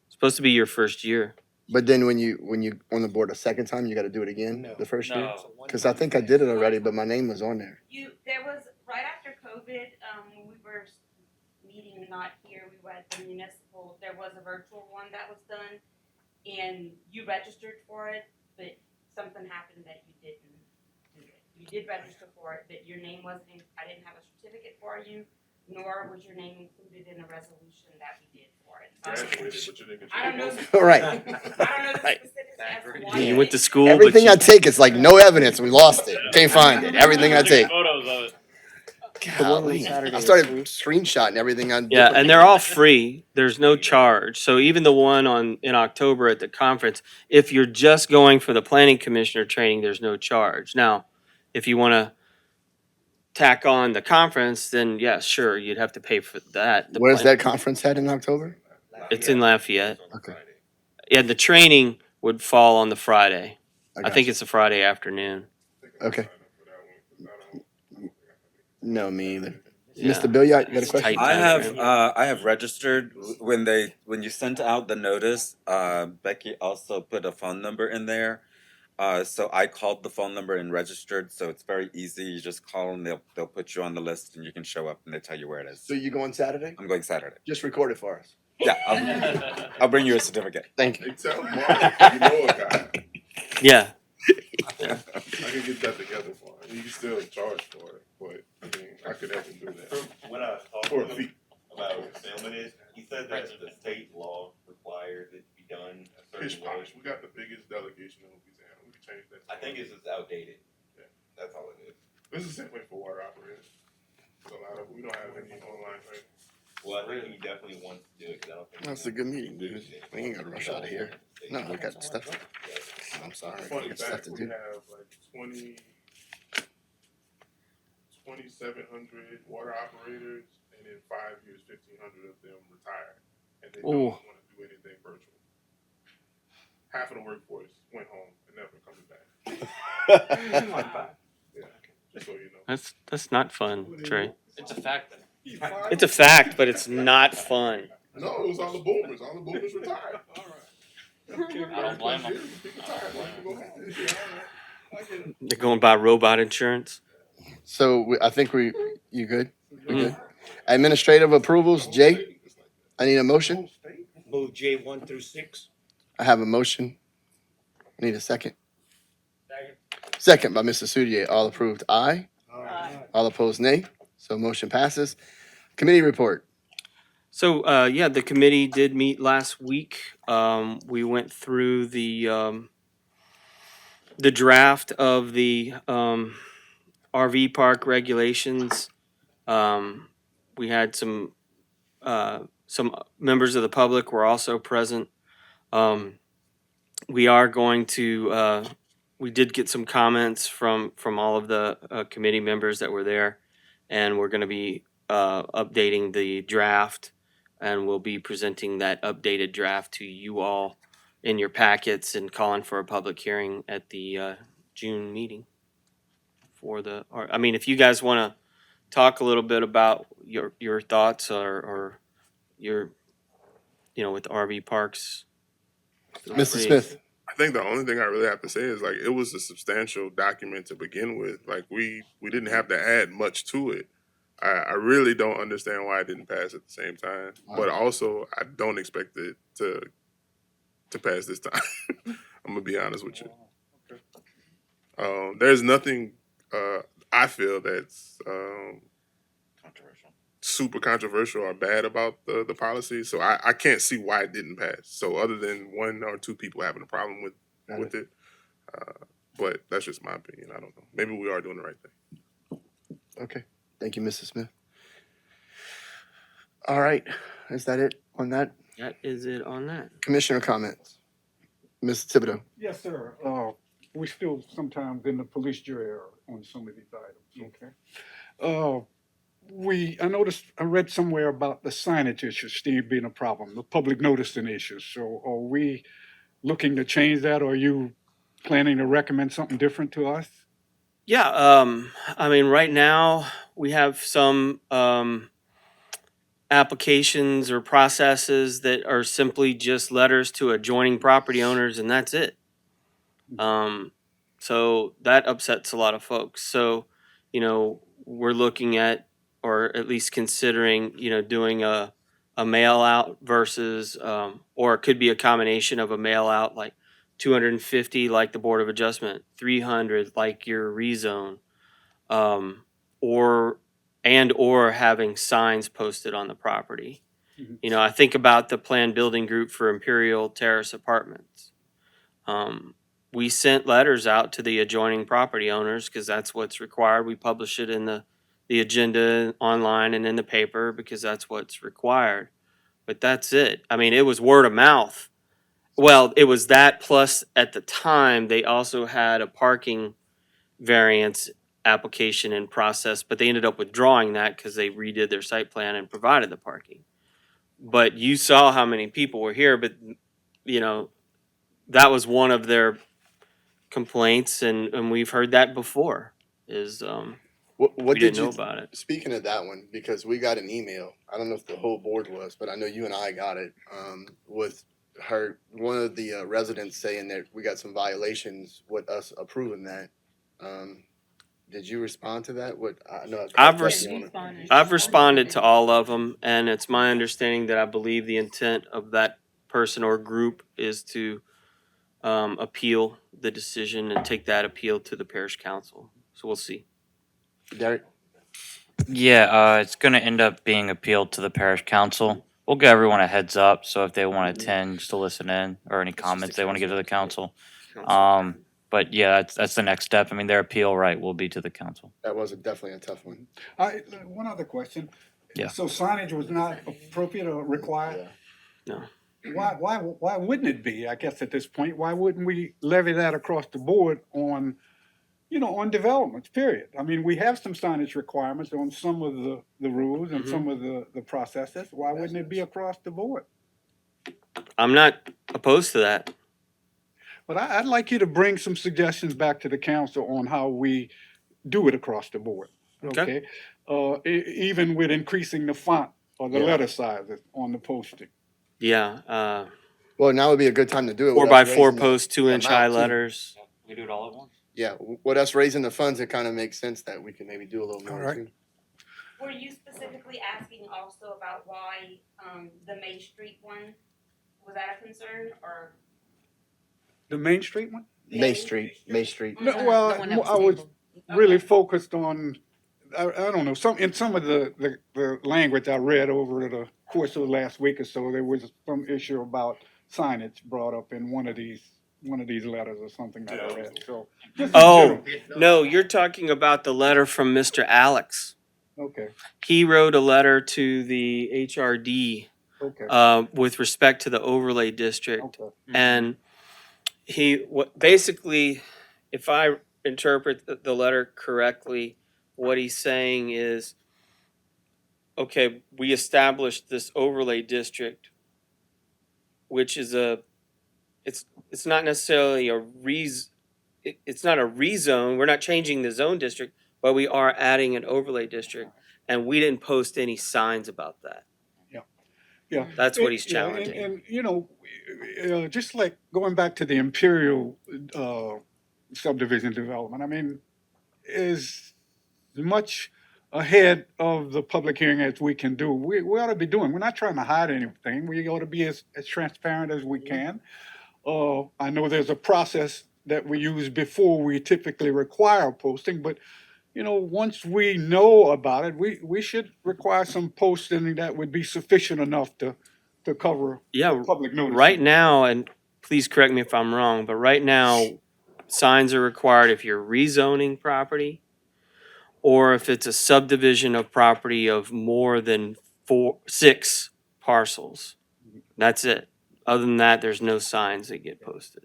S5: Supposed to be your first year.
S1: But then when you on the board a second time, you got to do it again
S9: No.
S1: the first year?
S8: No.
S1: Because I think I did it already, but my name was on there.
S4: There was, right after COVID, when we were meeting not here, we were at the municipal, there was a virtual one that was done, and you registered for it, but something happened that you didn't do it. You did register for it, but your name wasn't, I didn't have a certificate for you, nor was your name included in the resolution that we did for it. So I don't know.
S1: Right.
S4: I don't know the
S1: Right.
S4: specifics as to why.
S5: You went to school,
S1: Everything I
S5: but
S1: take is like no evidence. We lost it. Can't find it. Everything I take.
S8: Photos of it.
S1: Golly. I started screenshotting everything I did.
S5: yeah, and they're all free. There's no charge. So even the one in October at the conference, if you're just going for the planning commissioner training, there's no charge. Now, if you want to tack on the conference, then yeah, sure, you'd have to pay for that. The
S1: Where's
S5: plan-
S1: that conference at in October?
S5: It's in Lafayette.
S1: Okay.
S5: Yeah, the training would fall on the Friday. I
S1: got
S5: think
S1: you.
S5: it's a Friday afternoon.
S1: Okay. No, me either.
S5: Yeah.
S1: Mr. Bill, you got a
S5: It's
S1: question?
S5: tight.
S11: I have registered when you sent out the notice. Becky also put a phone number in there. So I called the phone number and registered. So it's very easy. You just call and they'll put you on the list and you can show up and they tell you where it is.
S1: So you going Saturday?
S11: I'm going Saturday.
S1: Just record it for us.
S11: Yeah, I'll bring you a certificate.
S1: Thank you.
S3: Hey, tell Mark, you know a guy.
S5: Yeah.
S3: I can get that together for him. You can still charge for it, but I mean, I could help him do that.
S19: When I talked
S3: For
S19: to
S3: a
S19: him
S3: fee.
S19: about filming it, he said that the state law requires it to be done a
S3: Pitch
S19: certain way.
S3: Posh, we got the biggest delegation in Louisiana. We can change that.
S19: I think it's just outdated.
S3: Yeah.
S19: That's all it is.
S3: This is the same way for water operators. There's a lot of, we don't have any online thing.
S19: Well, I think he definitely wants to do it, 'cause I don't think.
S1: That's a good meeting, dude. We ain't gotta rush out of here. No, we got stuff. I'm sorry. We
S3: Funny
S1: got stuff
S3: fact,
S1: to
S3: we
S1: do.
S3: have like 2,700 water operators, and in 5 years, 1,500 of them retire, and they don't
S5: Ooh.
S3: want to do anything virtual. Half of the workforce went home and never coming back. Yeah, just so you know.
S5: That's not fun, Trey.
S8: It's a fact then.
S5: It's a fact, but it's not fun.
S3: No, it was all the boomers. All the boomers retired.
S8: I don't blame them.
S5: They're going by robot insurance.
S1: So I think you good? We good? Administrative approvals, Jay? I need a motion.
S9: Move J 1 through 6.
S1: I have a motion. I need a second. Second by Mr. Soudier. All approved, aye. All opposed, nay. So motion passes. Committee report.
S5: So, yeah, the committee did meet last week. We went through the draft of the RV park regulations. We had some members of the public were also present. We are going to, we did get some comments from all of the committee members that were there, and we're going to be updating the draft, and we'll be presenting that updated draft to you all in your packets and calling for a public hearing at the June meeting. I mean, if you guys want to talk a little bit about your thoughts or your, with RV parks.
S1: Mr. Smith.
S3: I think the only thing I really have to say is like it was a substantial document to begin with. Like we didn't have to add much to it. I really don't understand why it didn't pass at the same time. But also I don't expect it to pass this time. I'm gonna be honest with you. There's nothing I feel that's super controversial or bad about the policy. So I can't see why it didn't pass. So other than one or two people having a problem with it, but that's just my opinion. I don't know. Maybe we are doing the right thing.
S1: Okay. Thank you, Mr. Smith. All right. Is that it on that?
S5: That is it on that.
S1: Commissioner comments. Mr. Thibodeau.
S2: Yes, sir. We still sometimes in the police jury era on some of these items, okay? I noticed, I read somewhere about the signage issue, Steve, being a problem, the public noticing issue. So are we looking to change that, or are you planning to recommend something different to us?
S5: Yeah, I mean, right now we have some applications or processes that are simply just letters to adjoining property owners, and that's it. So that upsets a lot of folks. So, we're looking at, or at least considering, doing a mail out versus, or it could be a combination of a mail out like 250 like the Board of Adjustment, 300 like your rezone, um, or or having signs posted on the property. I think about the planned building group for Imperial Terrace Apartments. We sent letters out to the adjoining property owners because that's what's required. We publish it in the agenda online and in the paper because that's what's required. But that's it. I mean, it was word of mouth. Well, it was that plus at the time they also had a parking variance application in process, but they ended up withdrawing that because they redid their site plan and provided the parking. But you saw how many people were here, but that was one of their complaints, and we've heard that before. Is
S1: What
S5: we
S1: did
S5: didn't know
S1: you,
S5: about it.
S1: speaking of that one, because we got an email, I don't know if the whole board was, but I know you and I got it, with one of the residents saying that we got some violations with us approving that. Did you respond to that? What, I know.
S5: I've responded to all of them, and it's my understanding that I believe the intent of that person or group is to appeal the decision and take that appeal to the parish council. So we'll see.
S1: Derek?
S8: Yeah, it's gonna end up being appealed to the parish council. We'll give everyone a heads up, so if they want to attend, just to listen in, or any comments they want to give to the council. But yeah, that's the next step. I mean, their appeal right will be to the council.
S1: That was definitely a tough one.
S2: One other question.
S8: Yeah.
S2: So signage was not appropriate or required?
S5: No.
S2: Why wouldn't it be, I guess, at this point? Why wouldn't we levy that across the board on, on developments, period? I mean, we have some signage requirements on some of the rules and some of the processes. Why wouldn't it be across the board?
S5: I'm not opposed to that.
S2: But I'd like you to bring some suggestions back to the council on how we do it across the board, okay? Even with increasing the font or the letter sizes on the posting.
S5: Yeah.
S1: Well, now would be a good time to do it.
S5: 4x4 post, 2-inch high
S1: amount, too.
S5: letters.
S8: We do it all at once.
S1: Yeah, with us raising the funds, it kind of makes sense that we can maybe do a little more
S2: All right.
S1: too.
S4: Were you specifically asking also about why, the May Street one, was that a concern, or?
S2: The Main Street one?
S1: May Street.
S2: No, well, I was really focused on, I don't know, in some of the language I read over the course of the last week or so, there was some issue about signage brought up in one of these letters or something that I read, so. just in
S5: Oh,
S2: general.
S5: no, you're talking about the letter from Mr. Alex.
S2: Okay,
S5: He wrote a letter to the HRD
S2: okay,
S5: with respect to the overlay district.
S2: okay.
S5: And basically, if I interpret the letter correctly, what he's saying is, okay, we established this overlay district, which is it's not necessarily it's not a rezone. We're not changing the zone district, but we are adding an overlay district, and we didn't post any signs about that.
S2: Yeah.
S5: That's what he's
S2: Yeah,
S5: challenging.
S2: And just like going back to the Imperial subdivision development, I mean, is much ahead of the public hearing as we can do. We ought to be doing. We're not trying to hide anything. We ought to be as transparent as we can. I know there's a process that we use before we typically require posting, but once we know about it, we should require some posting that would be sufficient enough to cover
S5: Yeah,
S2: public notice.
S5: right now, and please correct me if I'm wrong, but right now, signs are required if you're rezoning property or if it's a subdivision of property of more than 6 parcels. That's it. Other than that, there's no signs that get posted.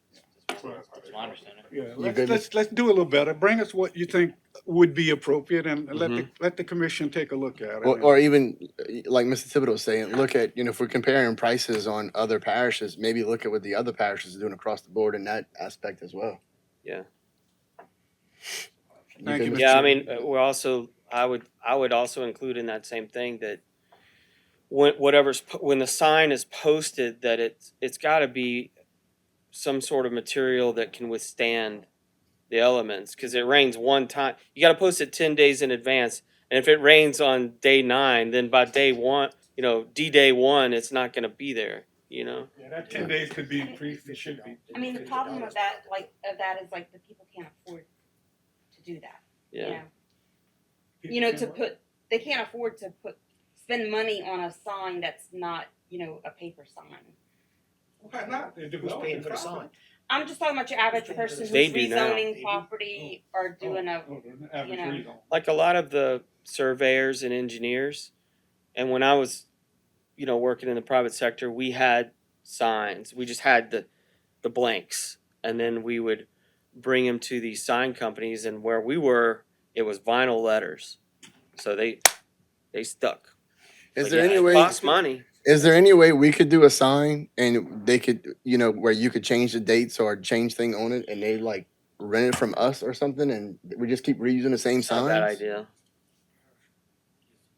S8: That's my understanding.
S2: Yeah,
S1: You good,
S2: let's do a little better. Bring us what you think would be appropriate and
S1: Mm-hmm.
S2: let the commission take a look at it.
S1: or even like Mr. Thibodeau was saying, look at, if we're comparing prices on other parishes, maybe look at what the other parishes are doing across the board in that aspect as well.
S5: Yeah.
S2: Thank you, Mr.
S5: Yeah, I
S2: Chairman.
S5: mean, we're also, I would also include in that same thing that when the sign is posted, that it's got to be some sort of material that can withstand the elements, because it rains one time. You got to post it 10 days in advance, and if it rains on day 9, then by day 1, D-Day 1, it's not going to be there.
S2: Yeah, that 10 days could be increased. It should be.
S4: I mean, the problem of that, is like the people can't afford to do that.
S5: Yeah.
S4: They can't afford to spend money on a sign that's not, a paper sign.
S2: Why not? They're
S9: Who's paying for the
S2: developing
S9: sign?
S4: I'm just talking about your average person who's
S5: They do now.
S4: rezoning property or doing
S5: Like a lot of the surveyors and engineers, and when I was, working in the private sector, we had signs. We just had the blanks, and then we would bring them to these sign companies, and where we were, it was vinyl letters, so they stuck.
S1: Is
S5: But
S1: there
S5: yeah,
S1: any
S5: it
S1: way?
S5: costs money.
S1: Is there any way we could do a sign and they could, where you could change the dates or change thing on it, and they like rent it from us or something, and we just keep reusing the same
S5: It's not a
S1: signs?
S5: bad idea.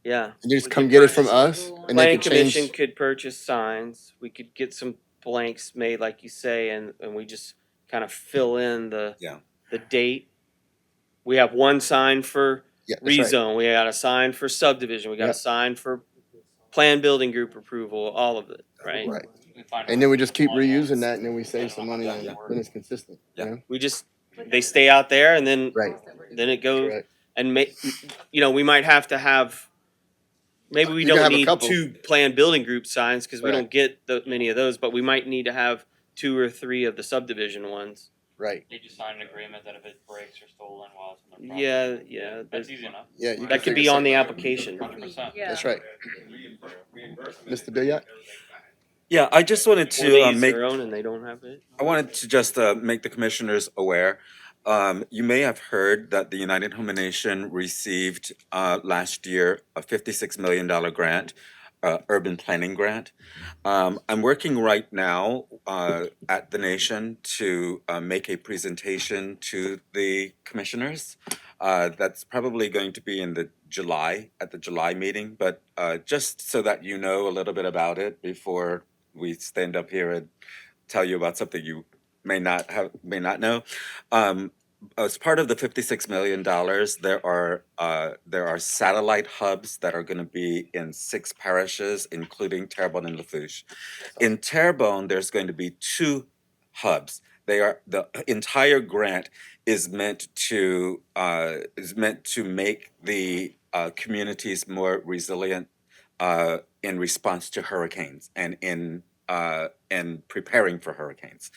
S5: Yeah.
S1: And you just
S5: We
S1: come
S5: could
S1: get it from
S5: purchase-
S1: us, and they
S5: Planning
S1: could
S5: commission
S1: change.
S5: could purchase signs. We could get some blanks made, like you say, and we just kind of fill in the date. We have one sign for
S1: Yeah, that's right.
S5: rezone. We got a sign for subdivision. We got a
S1: Yep.
S5: sign for plan building group approval. All of it, right?
S1: Right. And then we just keep reusing that, and then we save some money, and then it's consistent.
S5: We just they stay out there, and then
S1: Right.
S5: then it goes.
S1: Correct.
S5: And we might have to have. Maybe we
S1: You can
S5: don't
S1: have a
S5: need
S1: couple.
S5: 2 plan building group signs because we
S1: Right.
S5: don't get many of those, but we might need to have 2 or 3 of the subdivision ones.
S1: Right.
S8: They just sign an agreement that if it breaks or stolen while it's on their property.
S5: Yeah.
S8: That's easy enough.
S1: Yeah, you
S5: That
S1: can
S5: could be
S1: figure
S5: on the
S1: something.
S5: application.
S8: 100%.
S1: That's right. Mr. Billiot?
S11: Yeah, I just wanted
S5: Or they
S11: to
S5: use
S11: make
S5: their own and they don't have it.
S11: I wanted to just make the commissioners aware. You may have heard that the United Houma Nation received last year a $56 million grant, urban planning grant. I'm working right now at the nation to make a presentation to the commissioners. That's probably going to be in the July meeting, but just so that you know a little bit about it before we stand up here and tell you about something you may not know. As part of the $56 million, there are satellite hubs that are going to be in 6 parishes, including Terrebonne and Lafourche. In Terrebonne, there's going to be 2 hubs. The entire grant is meant to make the communities more resilient in response to hurricanes and in preparing for hurricanes.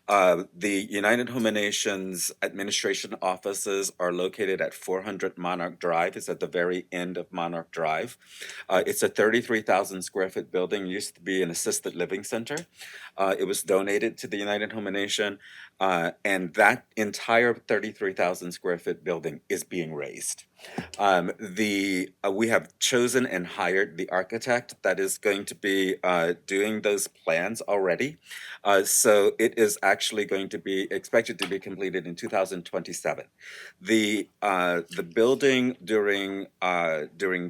S11: The United Houma Nation's administration offices are located at 400 Monarch Drive. It's at the very end of Monarch Drive. It's a 33,000 square foot building. It used to be an assisted living center. It was donated to the United Houma Nation, and that entire 33,000 square foot building is being raised. We have chosen and hired the architect that is going to be doing those plans already. So it is actually going to be expected to be completed in 2027. The building during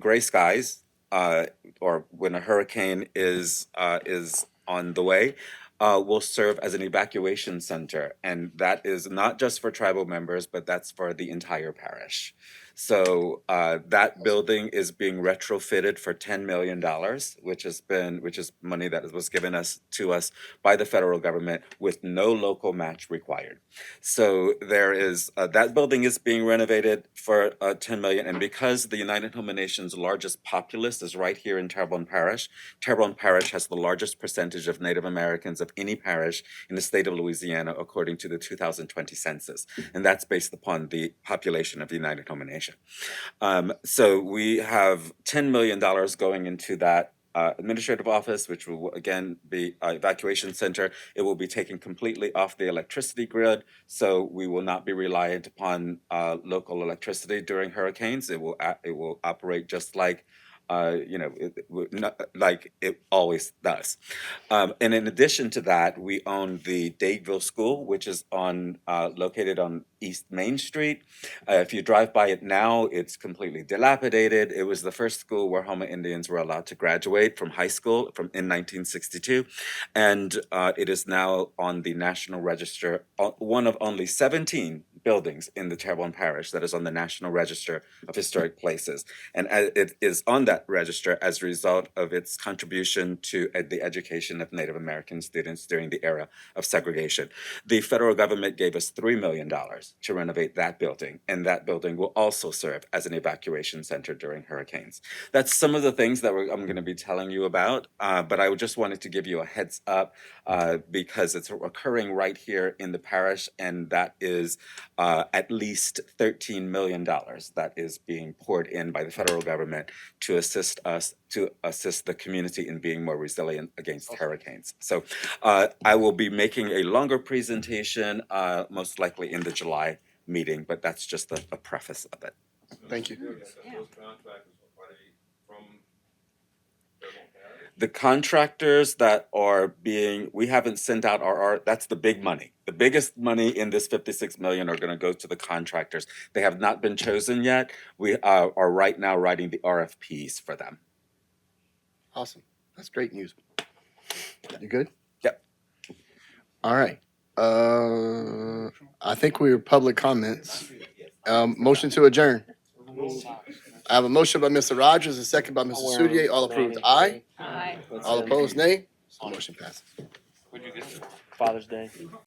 S11: gray skies or when a hurricane is on the way, will serve as an evacuation center, and that is not just for tribal members, but that's for the entire parish. So that building is being retrofitted for $10 million, which is money that was given to us by the federal government with no local match required. So there is that building is being renovated for $10 million, and because the United Houma Nation's largest populace is right here in Terrebonne Parish has the largest percentage of Native Americans of any parish in the state of Louisiana, according to the 2020 census, and that's based upon the population of the United Houma Nation. So we have $10 million going into that administrative office, which will again be evacuation center. It will be taken completely off the electricity grid, so we will not be reliant upon local electricity during hurricanes. It will operate just like like it always does. And in addition to that, we own the Dadeville School, which is located on East Main Street. If you drive by it now, it's completely dilapidated. It was the first school where Houma Indians were allowed to graduate from high school in 1962, and it is now on the National Register, one of only 17 buildings in the Terrebonne Parish that is on the National Register of Historic Places. And it is on that register as a result of its contribution to the education of Native American students during the era of segregation. The federal government gave us $3 million to renovate that building, and that building will also serve as an evacuation center during hurricanes. That's some of the things that I'm going to be telling you about, but I just wanted to give you a heads up because it's occurring right here in the parish, and that is at least $13 million that is being poured in by the federal government to assist the community in being more resilient against hurricanes. So I will be making a longer presentation, most likely in the July meeting, but that's just a preface of it.
S1: Thank you.
S18: Those contractors, are they from Terrebonne Parish?
S11: The contractors that are we haven't sent out that's the big money. The biggest money in this 56 million are gonna go to the contractors. They have not been chosen yet. We are right now writing the RFPs for them.
S1: Awesome. That's great news. You good?
S11: Yep.
S1: All right. I think we're public comments. Motion to adjourn. I have a motion by Mr. Rogers, a second by Mr. Soudier. All approved, aye.
S17: Aye.
S1: All opposed, nay. Motion passes.
S5: What'd you get for Father's Day?